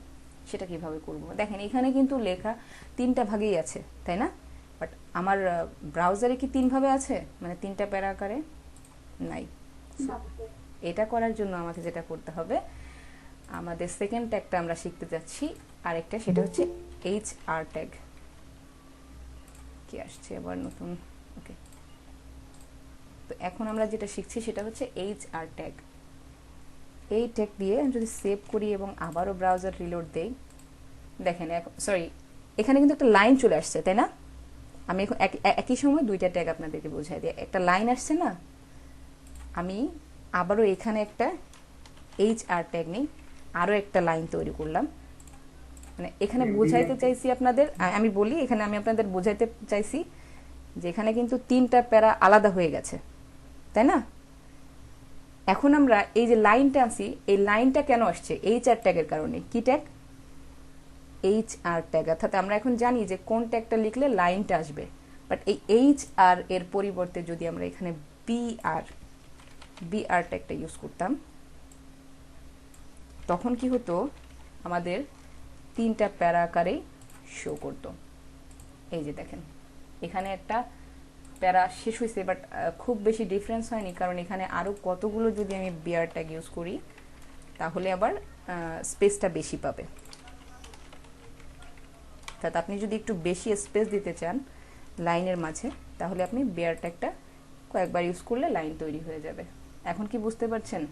সেটা কিভাবে করব? দেখেন এখানে কিন্তু লেখা 3টা ভাগেই আছে, তাই না? বাট আমার ব্রাউজারে কি 3 ভাবে আছে, মানে 3টা প্যারা আকারে নাই। এটা করার জন্য আমাকে যেটা করতে হবে, আমাদের সেকেন্ড ট্যাগটা আমরা শিখতে যাচ্ছি আরেকটা, সেটা হচ্ছে HR ট্যাগ। কি আসছে আবার নতুন? ওকে, তো এখন আমরা যেটা শিখছি সেটা হচ্ছে HR ট্যাগ। এই ট্যাগ দিয়ে যদি সেভ করি এবং আবারও ব্রাউজার রিলোড দেই, দেখেন সরি এখানে কিন্তু একটা লাইন চলে আসছে, তাই না? আমি এখন একই সময় 2টা ট্যাগ আপনাদেরকে বোঝাই দিই। একটা লাইন আসছে না, আমি আবারও এখানে একটা HR ট্যাগ নেই, আরও একটা লাইন তৈরি করলাম। মানে এখানে বোঝাইতে চাইছি আপনাদের, আমি বলি এখানে আমি আপনাদের বোঝাইতে চাইছি যে এখানে কিন্তু 3টা প্যারা আলাদা হয়ে গেছে, তাই না? এখন আমরা এই যে লাইনটা আনছি, এই লাইনটা কেন আসছে? HR ট্যাগের কারণে। কি ট্যাগ? HR tag. অর্থাৎ আমরা এখন জানি যে কোন ট্যাগটা লিখলে লাইনটা আসবে, বাট এই HR এর পরিবর্তে যদি আমরা এখানে BR ট্যাগটা ইউজ করতাম, তখন কি হতো? আমাদের 3টা প্যারা আকারে শো করতো। এই যে দেখেন এখানে একটা প্যারা শেষ হয়েছে, বাট খুব বেশি ডিফারেন্স হয়নি, কারণ এখানে আরও কতগুলো যদি আমি BR ট্যাগ ইউজ করি তাহলে আবার স্পেসটা বেশি পাবে। অর্থাৎ আপনি যদি একটু বেশি স্পেস দিতে চান লাইনের মাঝে, তাহলে আপনি বেয়ার ট্যাগটা কয়েকবার ইউজ করলে লাইন তৈরি হয়ে যাবে। এখন কি বুঝতে পারছেন?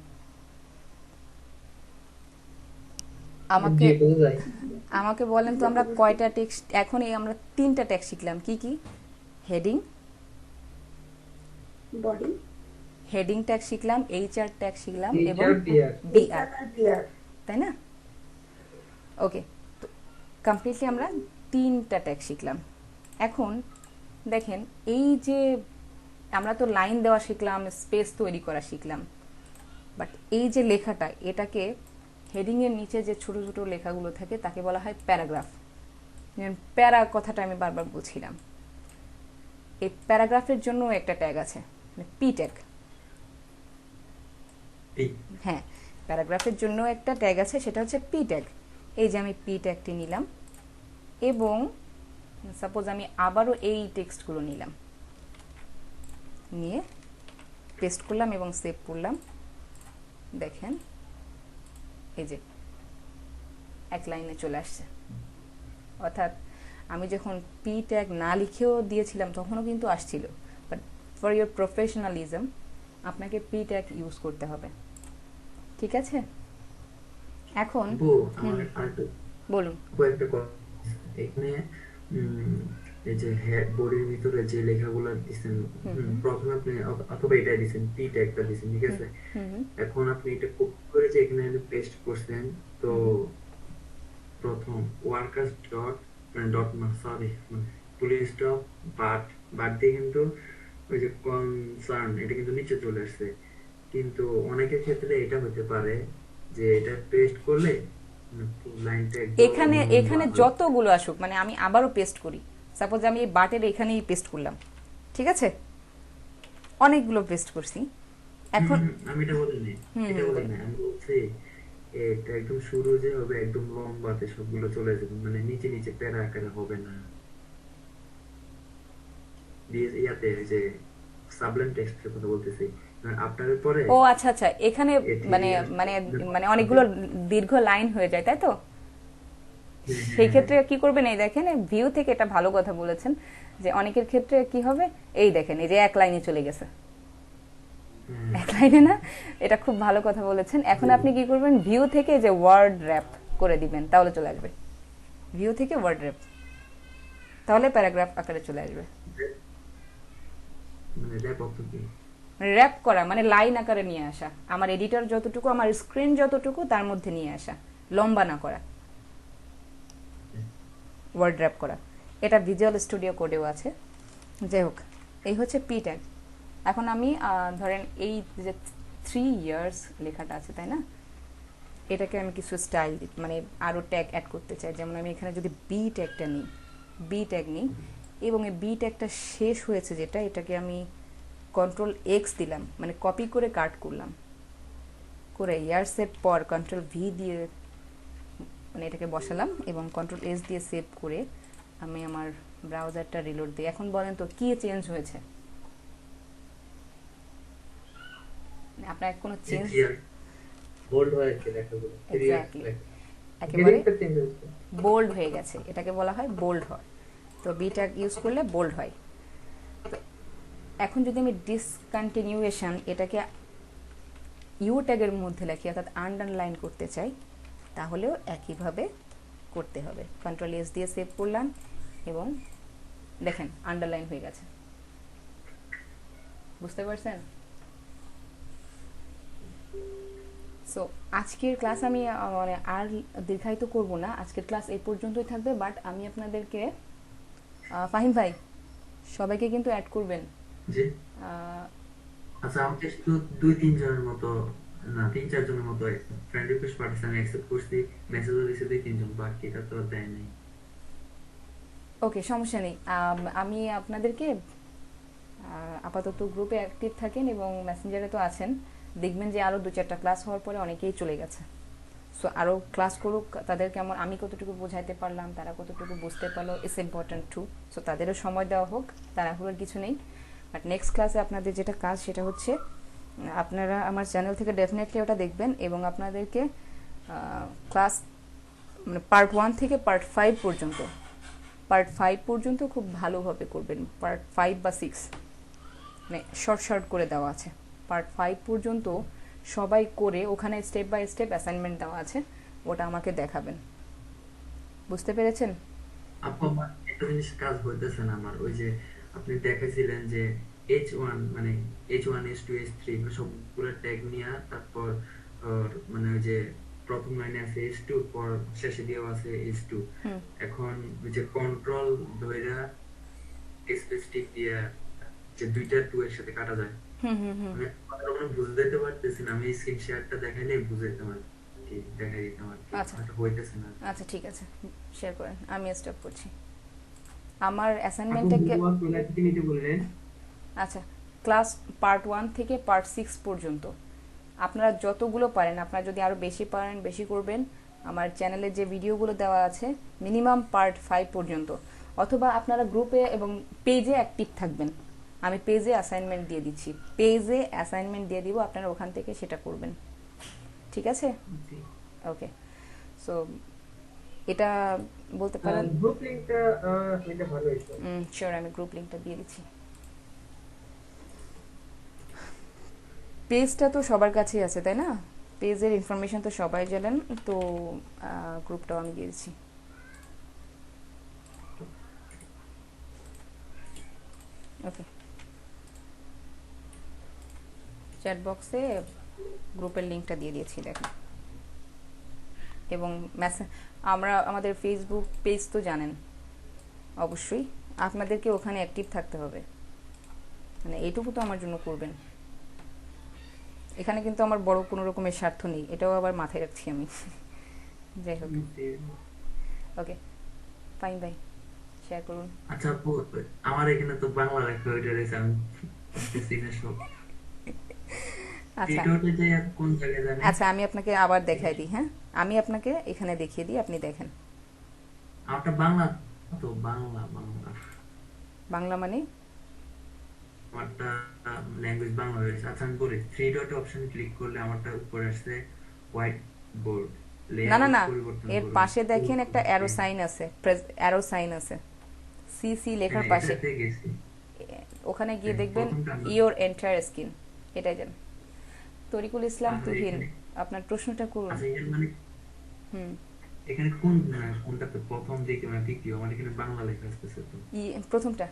আমাকে জি, বোঝা যায়। আমাকে বলেন তো আমরা কয়টা টেক্সট, এখন এই আমরা 3টা ট্যাগ শিখলাম। কি কি? হেডিং, বডি, হেডিং ট্যাগ শিখলাম, এইচআর ট্যাগ শিখলাম এবং HRDR বিআর, বিআর। তাই না? ওকে, তো কমপ্লিটলি আমরা 3টা ট্যাগ শিখলাম। এখন দেখেন, এই যে আমরা তো লাইন দেওয়া শিখলাম, স্পেস তৈরি করা শিখলাম, বাট এই যে লেখাটা, এটাকে হেডিং এর নিচে যে ছোট ছোট লেখাগুলো থাকে তাকে বলা হয় প্যারাগ্রাফ। প্যারা কথাটা আমি বারবার বলছিলাম। এই প্যারাগ্রাফের জন্য একটা ট্যাগ আছে, মানে পি ট্যাগ। হ্যাঁ, প্যারাগ্রাফের জন্য একটা ট্যাগ আছে, সেটা হচ্ছে পি ট্যাগ। এই যে আমি পি ট্যাগটি নিলাম এবং সাপোজ আমি আবারও এই টেক্সটগুলো নিলাম, নিয়ে পেস্ট করলাম এবং সেভ করলাম। দেখেন এই যে এক লাইনে চলে আসছে। অর্থাৎ আমি যখন পি ট্যাগ না লিখেও দিয়েছিলাম তখনও কিন্তু আসছিল, বাট ফর ইউর প্রফেশনালিজম আপনাকে পি ট্যাগ ইউজ করতে হবে। ঠিক আছে? এখন আপু, আমার আরেকটা বলুন। আপু, একটা কথা। এখানে এই যে বডির ভিতরে যে লেখাগুলো দিচ্ছেন, প্রথমে আপনি অথবা এটা দিচ্ছেন, পি ট্যাগটা দিচ্ছেন, ঠিক আছে? এখন আপনি এটা কপি করে যে এখানে পেস্ট করছেন, তো প্রথম ওয়ার্কার্স ডট মানে ডট না সরি পুলিশ ডট বাট দিয়ে কিন্তু ওই যে কনসার্ন এটা কিন্তু নিচে চলে আসছে। কিন্তু অনেকের ক্ষেত্রে এটা হতে পারে যে এটা পেস্ট করলে লাইনটা এখানে এখানে যতগুলো আসুক, মানে আমি আবারও পেস্ট করি, সাপোজ আমি এই বাটের এখানেই পেস্ট করলাম, ঠিক আছে? অনেকগুলো পেস্ট করছি। এখন আমি এটা বলিনি, আমি বলছি এটা একদম শুরু যে হবে একদম লম্বাতে সবগুলো চলে যাবে, মানে নিচে নিচে প্যারা আকারে হবে না। ইয়াতে যে সাবলেম টেক্সটের কথা বলতেছি, আপনাদের পরে। ও আচ্ছা আচ্ছা, এখানে মানে মানে মানে অনেকগুলো দীর্ঘ লাইন হয়ে যায়, তাই তো? সেই ক্ষেত্রে কি করবেন, এই দেখেন ভিউ থেকে এটা ভালো কথা বলেছেন যে অনেকের ক্ষেত্রে কি হবে, এই দেখেন এই যে এক লাইনে চলে গেছে, এক লাইনে না, এটা খুব ভালো কথা বলেছেন। এখন আপনি কি করবেন, ভিউ থেকে যে ওয়ার্ড র্যাপ করে দিবেন, তাহলে চলে আসবে। ভিউ থেকে ওয়ার্ড র্যাপ, তাহলে প্যারাগ্রাফ আকারে চলে আসবে। মানে র্যাপ অর্থ কি? র্যাপ করা মানে লাইন আকারে নিয়ে আসা, আমার এডিটর যতটুকু, আমার স্ক্রিন যতটুকু তার মধ্যে নিয়ে আসা, লম্বা না করা, ওয়ার্ড র্যাপ করা। এটা ভিজুয়াল স্টুডিও কোডেও আছে। যাই হোক, এই হচ্ছে পি ট্যাগ। এখন আমি ধরেন এই যে 3 ইয়ার্স লেখাটা আছে, তাই না? এটাকে আমি কিছু স্টাইল মানে আরো ট্যাগ অ্যাড করতে চাই। যেমন আমি এখানে যদি বি ট্যাগটা নিই, বি ট্যাগ নিই এবং এই বি ট্যাগটা শেষ হয়েছে যেটা, এটাকে আমি কন্ট্রোল এক্স দিলাম, মানে কপি করে কাট করলাম, করে ইয়ার্সের পর কন্ট্রোল ভি দিয়ে মানে এটাকে বসালাম এবং কন্ট্রোল এস দিয়ে সেভ করে আমি আমার ব্রাউজারটা রিলোড দিই। এখন বলেন তো কি চেঞ্জ হয়েছে? আপনার কোনো চেঞ্জ? বোল্ড হয়েছে লেখাগুলো, এক্স্যাক্টলি, একেবারে হেডিংটা চেঞ্জ হয়েছে। বোল্ড হয়ে গেছে, এটাকে বলা হয় বোল্ড হয়। তো বি ট্যাগ ইউজ করলে বোল্ড হয়। তো এখন যদি আমি ডিসকন্টিনিউয়েশন এটাকে ইউ ট্যাগের মধ্যে লিখি, অর্থাৎ আন্ডারলাইন করতে চাই, তাহলেও একইভাবে করতে হবে। কন্ট্রোল এস দিয়ে সেভ করলাম এবং দেখেন আন্ডারলাইন হয়ে গেছে। বুঝতে পারছেন? সো আজকের ক্লাস আমি মানে আর দীর্ঘায়িত করব না, আজকের ক্লাস এই পর্যন্তই থাকবে। বাট আমি আপনাদেরকে ফাহিম ভাই সবাইকে কিন্তু অ্যাড করবেন। জি, আচ্ছা, আমাকে শুধু 2-3 জনের মতো না 3-4 জনের মতো ফ্রেন্ড রিকোয়েস্ট পাঠিয়েছে, আমি অ্যাকসেপ্ট করছি, মেসেজও দিয়েছে 2-3 জন, বাকিটা তো দেয় নাই। ওকে, সমস্যা নেই। আমি আপনাদেরকে আপাতত গ্রুপে অ্যাক্টিভ থাকেন এবং মেসেঞ্জারে তো আছেন, দেখবেন যে আরও 2-4টা ক্লাস হওয়ার পরে অনেকেই চলে গেছে। সো আরও ক্লাস করুক, তাদেরকে আমি কতটুকু বোঝাইতে পারলাম, তারা কতটুকু বুঝতে পারলো, ইটস ইম্পর্টেন্ট টু। সো তাদেরও সময় দেওয়া হোক, তাড়াহুড়োর কিছু নেই। বাট নেক্সট ক্লাসে আপনাদের যেটা কাজ সেটা হচ্ছে আপনারা আমার চ্যানেল থেকে ডেফিনেটলি ওটা দেখবেন এবং আপনাদেরকে ক্লাস মানে পার্ট 1 থেকে পার্ট 5 পর্যন্ত পার্ট 5 পর্যন্ত খুব ভালোভাবে করবেন, পার্ট 5 বা 6 মানে শর্ট শর্ট করে দেওয়া আছে। পার্ট 5 পর্যন্ত সবাই করে ওখানে স্টেপ বাই স্টেপ অ্যাসাইনমেন্ট দেওয়া আছে, ওটা আমাকে দেখাবেন। বুঝতে পেরেছেন? আপু আমার একটা জিনিস কাজ হইতেছে না আমার, ওই যে আপনি দেখাইছিলেন যে H1 মানে H1 H2 H3 মানে সবগুলো ট্যাগ নিয়ে তারপর মানে ওই যে প্রথম লাইনে আছে H2 পর শেষে দেওয়া আছে H2। হুম এখন ওই যে কন্ট্রোল ধইরা স্পেস টিক দিয়ে যে দুইটা টু এর সাথে কাটা যায়, হুম হুম হুম আমি কখনো বুঝাইতে পারতেছি না, আমি স্ক্রিন শেয়ারটা দেখাইলে বুঝাইতাম আর কি, দেখাই দিতাম আর কি, আচ্ছা। হয়তো হইতেছে না। আচ্ছা ঠিক আছে, শেয়ার করেন, আমি স্টপ করছি আমার আপু অ্যাসাইনমেন্টটাকে। গুগল কোলা থেকে নিতে বললেন। আচ্ছা, ক্লাস পার্ট 1 থেকে পার্ট 6 পর্যন্ত আপনারা যতগুলো পারেন, আপনারা যদি আরও বেশি পারেন বেশি করবেন। আমার চ্যানেলে যে ভিডিওগুলো দেওয়া আছে মিনিমাম পার্ট 5 পর্যন্ত, অথবা আপনারা গ্রুপে এবং পেজে অ্যাক্টিভ থাকবেন। আমি পেজে অ্যাসাইনমেন্ট দিয়ে দিচ্ছি, পেজে অ্যাসাইনমেন্ট দিয়ে দিব, আপনারা ওখান থেকে সেটা করবেন। ঠিক আছে? জি। ওকে, সো এটা বলতে পারেন। গ্রুপ লিংকটা এটা ভালো হইতো। শিওর, আমি গ্রুপ লিঙ্কটা দিয়ে দিচ্ছি। পেজটা তো সবার কাছেই আছে তাই না? পেজের ইনফরমেশন তো সবাই জানেন, তো গ্রুপটাও আমি দিয়ে দিচ্ছি। ওকে, চ্যাট বক্সে গ্রুপের লিঙ্কটা দিয়ে দিয়েছি দেখুন। এবং মেসেজ, আমরা আমাদের ফেসবুক পেজ তো জানেন অবশ্যই, আপনাদেরকে ওখানে অ্যাক্টিভ থাকতে হবে, মানে এইটুকু তো আমার জন্য করবেন। এখানে কিন্তু আমার বড় কোনো রকমের স্বার্থ নেই, এটাও আবার মাথায় রাখছি আমি। যাই হোক, ওকে ফাইন ভাই, শেয়ার করুন। আচ্ছা আপু, আমার এখানে তো বাংলা লেখা ওইটা রয়েছে, আমি বুঝতেছি না সব। আচ্ছা ভিডিওতে যে কোন জায়গায় জানি, আচ্ছা, আমি আপনাকে আবার দেখাই দিই। হ্যাঁ, আমি আপনাকে এখানে দেখিয়ে দিই, আপনি দেখেন। আমারটা বাংলা তো, বাংলা বাংলা বাংলা মানে আমারটা ল্যাঙ্গুয়েজ বাংলা রয়েছে। আচ্ছা আমি বলি, থ্রি ডট অপশন ক্লিক করলে আমারটা উপরে আসছে হোয়াইট বোর্ড, না না লেআউট না, পরিবর্তন এর করুন। পাশে দেখেন একটা অ্যারো সাইন আছে, অ্যারো সাইন আছে সিসি লেখার হ্যাঁ, পাশে, এটাতে গেছি। ওখানে গিয়ে হ্যাঁ, দেখবেন প্রথমটা আমরা- ইওর এন্টায়ার স্কিন, এটাই জান। তরিকুল ইসলাম আচ্ছা, তুহিন, এখানে- আপনার প্রশ্নটা করুন। আচ্ছা এখানে মানে হুম, এখানে কোনটাতে প্রথম দিকে মানে দ্বিতীয়, আমার এখানে বাংলা লেখা আসতেছে তো। প্রথমটা।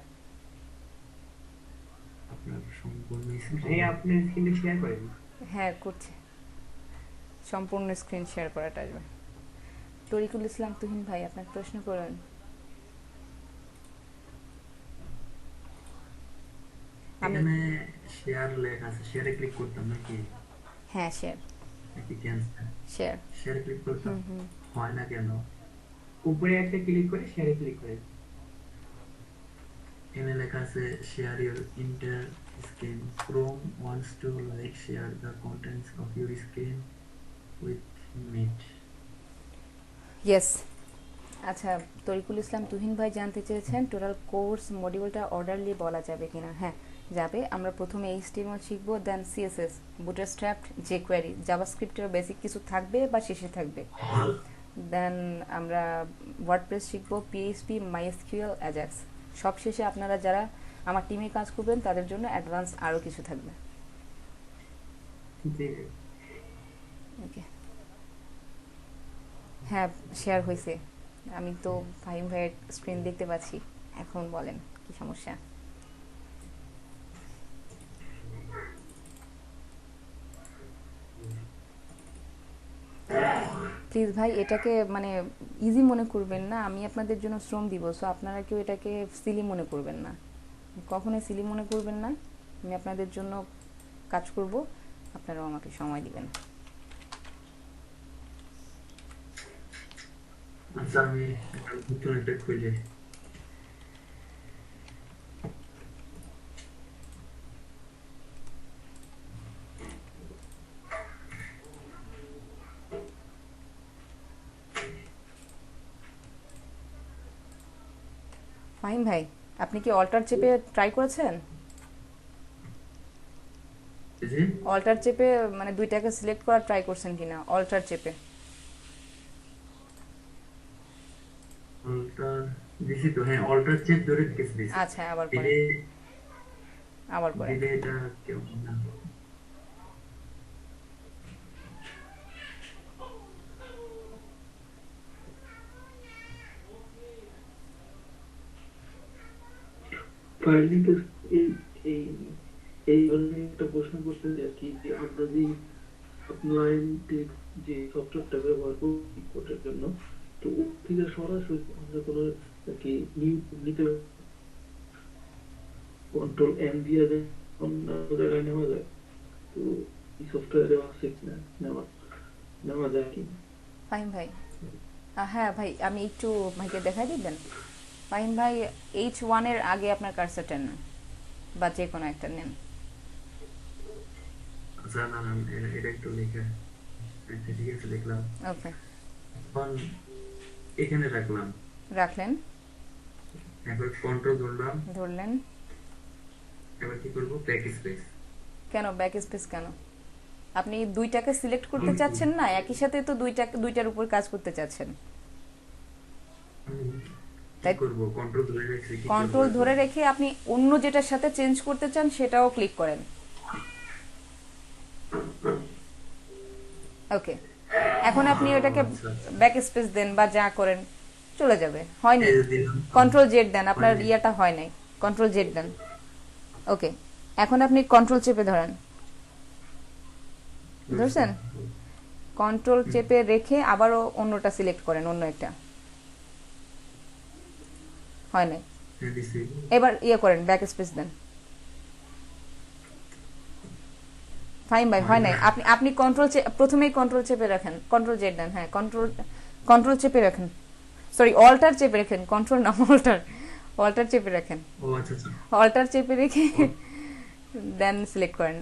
আপনার সম্পূর্ণ ভাই আপনি স্ক্রিনে শেয়ার করেন। হ্যাঁ করছি, সম্পূর্ণ স্ক্রিন শেয়ার করাটা আসবে। তরিকুল ইসলাম তুহিন ভাই, আপনার প্রশ্ন করুন। আমি এখানে শেয়ার লেখা আছে, শেয়ারে ক্লিক করতাম নাকি, হ্যাঁ শেয়ার নাকি ক্যান্সেল? শেয়ার। শেয়ারে ক্লিক করতাম, হুম হুম, হয় না কেন? উপরে একটা ক্লিক করে শেয়ারে ক্লিক করেন। এখানে লেখা আছে share your inter screen, Chrome wants to like share the contents of your screen with Meet. Yes. আচ্ছা, তরিকুল ইসলাম তুহিন ভাই জানতে চেয়েছেন টোটাল কোর্স মডিউলটা অর্ডারলি বলা যাবে কিনা। হ্যাঁ যাবে। আমরা প্রথমে HTML শিখব, দেন CSS, বুটস্ট্র্যাপ, jQuery, জাভাস্ক্রিপ্টের বেসিক কিছু থাকবে বা শেষে থাকবে। দেন আমরা ওয়ার্ডপ্রেস শিখব, PHP, MySQL, অ্যাজাক্স। সব শেষে আপনারা যারা আমার টিমে কাজ করবেন তাদের জন্য অ্যাডভান্স আরও কিছু থাকবে। জি। ওকে, হ্যাঁ শেয়ার হয়েছে, আমি তো ফাহিম ভাইয়ের স্ক্রিন দেখতে পাচ্ছি। এখন বলেন কি সমস্যা। প্লিজ ভাই এটাকে মানে ইজি মনে করবেন না, আমি আপনাদের জন্য শ্রম দিব, সো আপনারা কেউ এটাকে সিলি মনে করবেন না, কখনোই সিলি মনে করবেন না। আমি আপনাদের জন্য কাজ করব, আপনারাও আমাকে সময় দিবেন। আচ্ছা আমি নতুন একটা খুঁজে, ফাহিম ভাই আপনি কি অল্টার চেপে ট্রাই করেছেন? জি অল্টার চেপে মানে দুইটাকে সিলেক্ট করা ট্রাই করছেন কিনা অল্টার চেপে? অল্টার দিছি তো, হ্যাঁ অল্টার চেপ ধরে রেখেছি দিছি। আচ্ছা, আবার করেন, দিলে আবার করেন। দিলে এটা কেউ না। ফাইলিং এই এই এই ধরনের একটা প্রশ্ন করতে চাই আর কি, যে আমরা যে সাবলাইম টেক্সট যে সফটওয়্যারটা ব্যবহার করি কোডের জন্য, তো ওর থেকে সরাসরি আমরা কোনো আর কি নিতে কন্ট্রোল এম দিয়ে অন্য জায়গায় নেওয়া যায়, তো এই সফটওয়্যারে আছে কিনা, নেওয়া নেওয়া যায় কি? ফাহিম ভাই, হ্যাঁ ভাই, আমি একটু ভাইকে দেখাই দিবেন। ফাহিম ভাই, H1 এর আগে আপনার কার্সারটা নেন, বা যে কোনো একটা নেন। আচ্ছা না না, এটা একটু লিখে, আচ্ছা ঠিক আছে লিখলাম। ওকে, এখন এখানে রাখলাম, রাখলেন, এবার কন্ট্রোল ধরলাম, ধরলেন। এবার কি করব, ব্যাক স্পেস। কেন ব্যাক স্পেস কেন? আপনি দুইটাকে সিলেক্ট করতে চাচ্ছেন না, একই সাথে তো দুইটার উপর কাজ করতে চাচ্ছেন। তাই করব, কন্ট্রোল ধরে রেখে কি কন্ট্রোল করব? ধরে রেখে আপনি অন্য যেটার সাথে চেঞ্জ করতে চান সেটাও ক্লিক করেন। ওকে, এখন আপনি ওটাকে ব্যাক স্পেস দেন বা যা করেন, চলে যাবে। হয়নি, এই যে দিলাম। কন্ট্রোল জেড দেন, আপনার হয়নি। ইয়াটা হয় নাই, কন্ট্রোল জেড দেন। ওকে, এখন আপনি কন্ট্রোল চেপে ধরেন, ধরছেন? কন্ট্রোল চেপে রেখে আবারও অন্যটা সিলেক্ট করেন, অন্য একটা। হয় নাই, হ্যাঁ, দিছি। এবার ইয়ে করেন, ব্যাক স্পেস দেন। ফাইন ভাই, হয় নাই। আপনি কন্ট্রোল প্রথমেই কন্ট্রোল চেপে রাখেন, কন্ট্রোল জেড দেন। হ্যাঁ, কন্ট্রোল চেপে রাখেন, সরি অল্টার চেপে রাখেন, কন্ট্রোল না, অল্টার চেপে রাখেন। ও আচ্ছা আচ্ছা। অল্টার চেপে রেখে দেন সিলেক্ট করেন।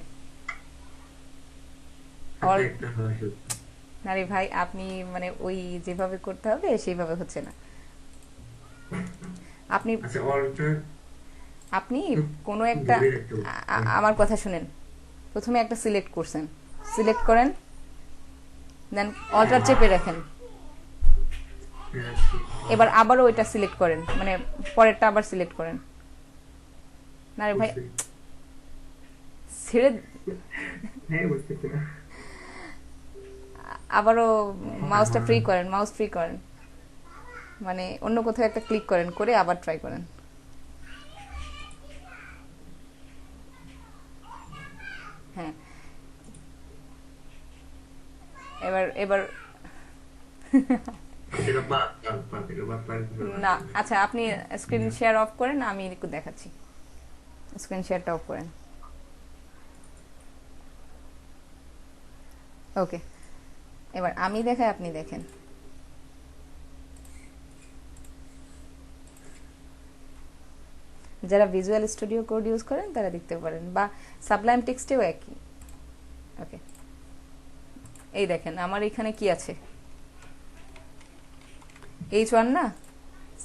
আচ্ছা, একটা হয় শুধু। আরে ভাই, আপনি মানে ওই যেভাবে করতে হবে সেইভাবে হচ্ছে না। আপনি আচ্ছা, অল্টার আপনি কোনো একটা ধরে রাখতে হবে। আমার কথা শুনেন, প্রথমে একটা সিলেক্ট করছেন, সিলেক্ট করেন, দেন অল্টার চেপে রাখেন, হ্যাঁ, এবার আবারও ওইটা সিলেক্ট করেন, মানে পরেরটা আবার সিলেক্ট করেন। না রে ভাই, বুঝছি। ছেড়ে হ্যাঁ, বুঝতেছি না। আবারও মাউসটা ফ্রি করেন, মাউস ফ্রি করেন, মানে অন্য কোথাও একটা ক্লিক করেন, করে আবার ট্রাই করেন। হ্যাঁ, এবার এটা বাদ এটা বাদ লাগবে না, আচ্ছা আপনি স্ক্রিন শেয়ার অফ করেন, আমি একটু দেখাচ্ছি। স্ক্রিন শেয়ারটা অফ করেন। ওকে, এবার আমি দেখাই, আপনি দেখেন। যারা ভিজুয়াল স্টুডিও কোড ইউজ করেন তারা দেখতে পারেন, বা সাবলাইম টেক্সটেও একই। ওকে, এই দেখেন আমার এখানে কি আছে, H1 না,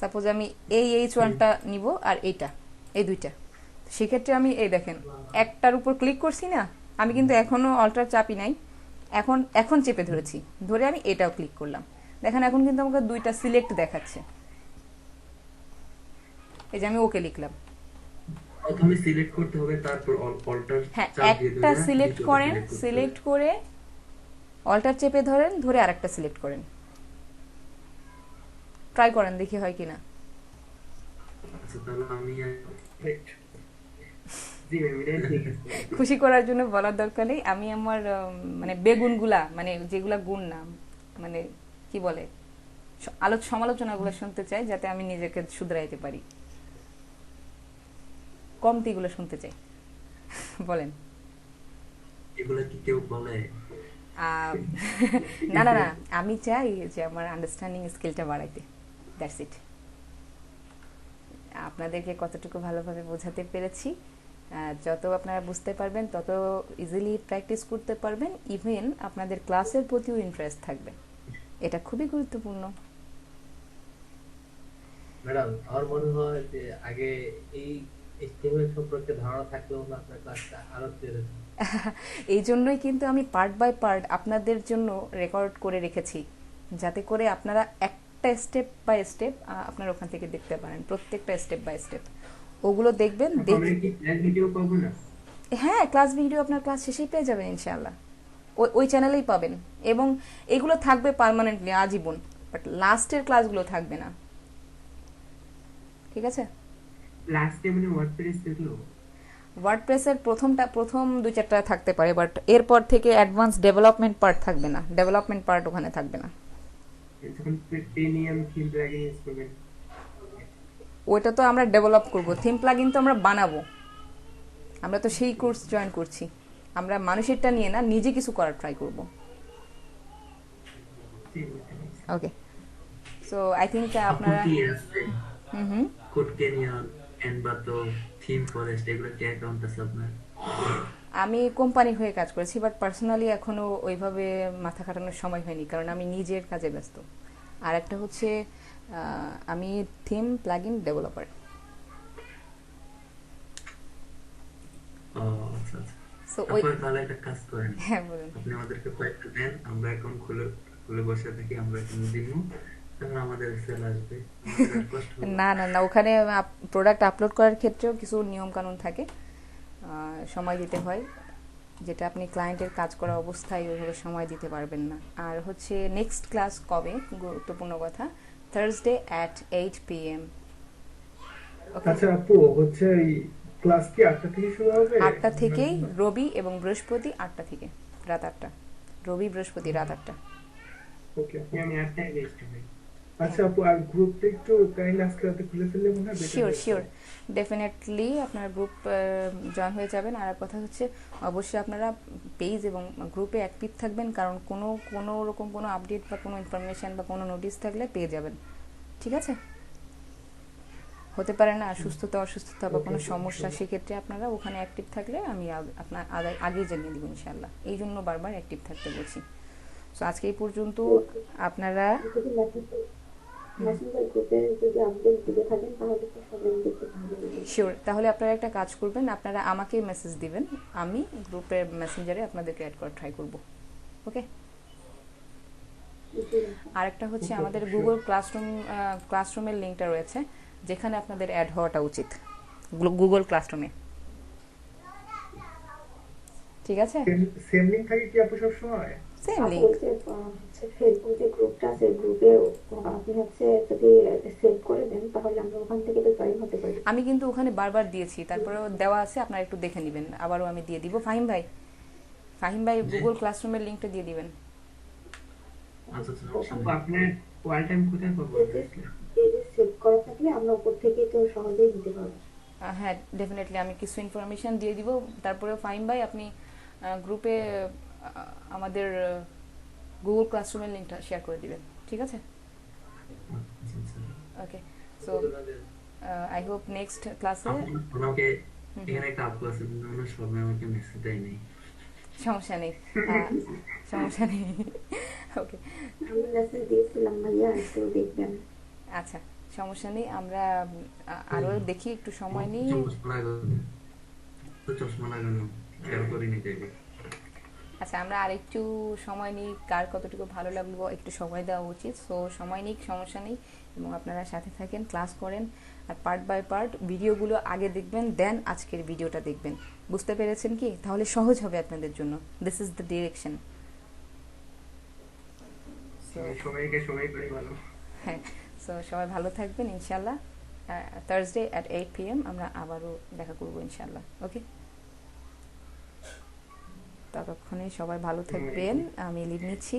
সাপোজ আমি এই H1টা নিব আর এইটা, এই দুইটা, সেক্ষেত্রে আমি এই দেখেন একটার উপর ক্লিক করছি না, আমি কিন্তু এখনো অল্টার চাপি নাই, এখন চেপে ধরেছি, ধরে আমি এটাও ক্লিক করলাম, দেখেন এখন কিন্তু আমাকে দুইটা সিলেক্ট দেখাচ্ছে। এই যে আমি ওকে লিখলাম। প্রথমে সিলেক্ট করতে হবে, তারপর অল্টার হ্যাঁ, চাপ দিয়ে একটা ধরে সিলেক্ট দ্বিতীয়টা করেন, select করতে হবে। সিলেক্ট করে অল্টার চেপে ধরেন, ধরে আরেকটা সিলেক্ট করেন, ট্রাই করেন দেখি হয় কিনা। আচ্ছা, তাহলে আমি জি ম্যাম, এটাই ঠিক আছে। খুশি করার জন্য বলার দরকার নেই, আমি আমার মানে বেগুনগুলা, মানে যেগুলা গুণ না, মানে কি বলে, সমালোচনাগুলো শুনতে চাই, যাতে আমি নিজেকে শুধরাইতে পারি, কমতিগুলো শুনতে চাই। বলেন। এগুলা কি কেউ বলে? আহ, না না না, আমি চাই যে আমার আন্ডারস্ট্যান্ডিং স্কিলটা বাড়াইতে, দ্যাটস ইট। আপনাদেরকে কতটুকু ভালোভাবে বোঝাতে পেরেছি, যত আপনারা বুঝতে পারবেন তত ইজিলি প্র্যাকটিস করতে পারবেন, ইভেন আপনাদের ক্লাসের প্রতিও ইন্টারেস্ট থাকবে, এটা খুবই গুরুত্বপূর্ণ। ম্যাডাম, আমার মনে হয় যে আগে এই HTML সম্পর্কে ধারণা থাকলেও না আপনার ক্লাসটা আরো clear হতো। এই জন্যই কিন্তু আমি পার্ট বাই পার্ট আপনাদের জন্য রেকর্ড করে রেখেছি, যাতে করে আপনারা একটা প্রত্যেকটা স্টেপ বাই স্টেপ আপনারা ওখান থেকে দেখতে পারেন, প্রত্যেকটা স্টেপ বাই স্টেপ ওগুলো দেখবেন। আমরা কি ক্লাস ভিডিও পাবো না? হ্যাঁ, ক্লাস ভিডিও আপনার ক্লাস শেষেই পেয়ে যাবেন ইনশাআল্লাহ, ওই চ্যানেলেই পাবেন। এবং এগুলো থাকবে পার্মানেন্টলি, আজীবন, বাট লাস্টের ক্লাসগুলো থাকবে না, ঠিক আছে? লাস্টে মানে ওয়ার্ডপ্রেস দেখলো ওয়ার্ডপ্রেসের প্রথম 2-4টা থাকতে পারে, বাট এরপর থেকে অ্যাডভান্স ডেভেলপমেন্ট পার্ট থাকবে না, ডেভেলপমেন্ট পার্ট ওখানে থাকবে না। যখন প্রিমিয়াম থিম প্লাগইন ইউজ করবেন ওইটা তো আমরা ডেভেলপ করব, থিম প্লাগইন তো আমরা বানাবো, আমরা তো সেই কোর্স জয়েন করছি, আমরা মানুষেরটা নিয়ে না, নিজে কিছু করার ট্রাই করব। ওকে, সো আই থিঙ্ক আপনারা কি আছে হুম কোড কেনিয়ন, এনবাতো, থিম ফরেস্ট, এগুলো কি অ্যাকাউন্ট আছে আপনার? আমি কোম্পানি হয়ে কাজ করেছি, বাট পার্সোনালি এখনো ওইভাবে মাথা খাটানোর সময় হয়নি, কারণ আমি নিজের কাজে ব্যস্ত। আর একটা হচ্ছে আমি থিম প্লাগইন ডেভেলপার। ও আচ্ছা আচ্ছা। সো ওই আপনারা তাহলে একটা কাজ করেন, হ্যাঁ বলুন। আপনি আমাদেরকে কয়েকটা দেন, আমরা অ্যাকাউন্ট খুলে বসে থাকি, আমরা অ্যাকাউন্ট দিব, তারপর আমাদের সেল আসবে, আমাদের আর কষ্ট হবে না। না, ওখানে প্রোডাক্ট আপলোড করার ক্ষেত্রেও কিছু নিয়ম কানুন থাকে, সময় দিতে হয়, যেটা আপনি ক্লায়েন্টের কাজ করা অবস্থায় ওইভাবে সময় দিতে পারবেন না। আর হচ্ছে নেক্সট ক্লাস কবে, গুরুত্বপূর্ণ কথা, থার্সডে at 8 PM। আচ্ছা আপু, হচ্ছে এই ক্লাস কি 8টা থেকে শুরু হবে? 8টা থেকেই, রবি এবং বৃহস্পতি 8টা থেকে রাত 8টা, রবি বৃহস্পতি রাত 8টা। ওকে। আমি 8টায় বেস্ট ভাই। আচ্ছা আপু, আর গ্রুপটা একটু কাইন্ড আজকে রাতে খুলে ফেললে মনে হয় better হবে। শিওর, ডেফিনেটলি আপনার গ্রুপ জয়েন হয়ে যাবেন। আর এক কথা হচ্ছে, অবশ্যই আপনারা পেজ এবং গ্রুপে অ্যাক্টিভ থাকবেন, কারণ কোনো রকম কোনো আপডেট বা কোনো ইনফরমেশন বা কোনো নোটিশ থাকলে পেয়ে যাবেন, ঠিক আছে? হতে পারে না সুস্থতা অসুস্থতা বা কোনো সমস্যা, সেক্ষেত্রে আপনারা ওখানে অ্যাক্টিভ থাকলে আমি আপনার আগে জানিয়ে দিব ইনশাআল্লাহ। এই জন্য বারবার অ্যাক্টিভ থাকতে বলছি। সো আজকে এই পর্যন্ত। আপনারা যদি মেসেঞ্জার গ্রুপে যদি আপডেট দিতে থাকেন তাহলে তো সবাই দেখতে পাবে। শিওর, তাহলে আপনারা একটা কাজ করবেন, আপনারা আমাকে মেসেজ দিবেন, আমি গ্রুপের মেসেঞ্জারে আপনাদেরকে অ্যাড করার ট্রাই করব, ওকে? আরেকটা হচ্ছে আমাদের গুগল ক্লাসরুমের লিঙ্কটা রয়েছে, যেখানে আপনাদের অ্যাড হওয়াটা উচিত, গুগল ক্লাসরুমে, ঠিক আছে? সেম লিংক থাকে কি আপু সব সময়? সেম আপু লিঙ্ক। যে হচ্ছে ফেসবুক যে গ্রুপটা আছে, গ্রুপে আপনি হচ্ছে যদি সেভ করে দেন তাহলে আমরা ওখান থেকে তো জয়েন হতে পারি। আমি কিন্তু ওখানে বারবার দিয়েছি, তারপরেও দেওয়া আছে, আপনারা একটু দেখে নেবেন, আবারও আমি দিয়ে দিব। ফাহিম ভাই গুগল ক্লাসরুমের লিঙ্কটা দিয়ে দিবেন। আচ্ছা আচ্ছা, আপু, সমস্যা নেই। আপনার ওয়াল টাইম কোথায় পাবো? এই যে সেভ করা থাকলে আমরা উপর থেকে তো সহজেই দিতে পারবো। হ্যাঁ, ডেফিনেটলি আমি কিছু ইনফরমেশন দিয়ে দিব। তারপরেও ফাহিম ভাই আপনি গ্রুপে আমাদের গুগল ক্লাসরুমের লিঙ্কটা শেয়ার করে দিবেন, ঠিক আছে? আচ্ছা আচ্ছা। ওকে, সো আই হোপ নেক্সট ক্লাসে। ওনাকে এখানে একটা আপু আছে, কিন্তু ওনার সবাই আমাকে মেসেজ দেয় নাই। সমস্যা নেই, সমস্যা নেই, ওকে, আমি মেসেজ দিয়েছিলাম ভাইয়া, একটু দেখবেন। আচ্ছা সমস্যা নেই, আমরা আরো দেখি, একটু সময় নিই। চশমা লাগানো খেয়াল করিনি দেখবে। আচ্ছা, আমরা আরেকটু সময় নিই, কার কতটুকু ভালো লাগলো একটু সময় দেওয়া উচিত। সো সময় নিক, সমস্যা নেই, এবং আপনারা সাথে থাকেন, ক্লাস করেন, আর পার্ট বাই পার্ট ভিডিওগুলো আগে দেখবেন, দেন আজকের ভিডিওটা দেখবেন। বুঝতে পেরেছেন কি? তাহলে সহজ হবে আপনাদের জন্য। This is the direction. সবাইকে সময় করে ভালো। হ্যাঁ, সো সবাই ভালো থাকবেন ইনশাল্লাহ। থার্সডে at 8 PM আমরা আবারও দেখা করবো ইনশাল্লাহ, ওকে? ততক্ষণে সবাই ভালো থাকবেন, আমি লিভ নিচ্ছি।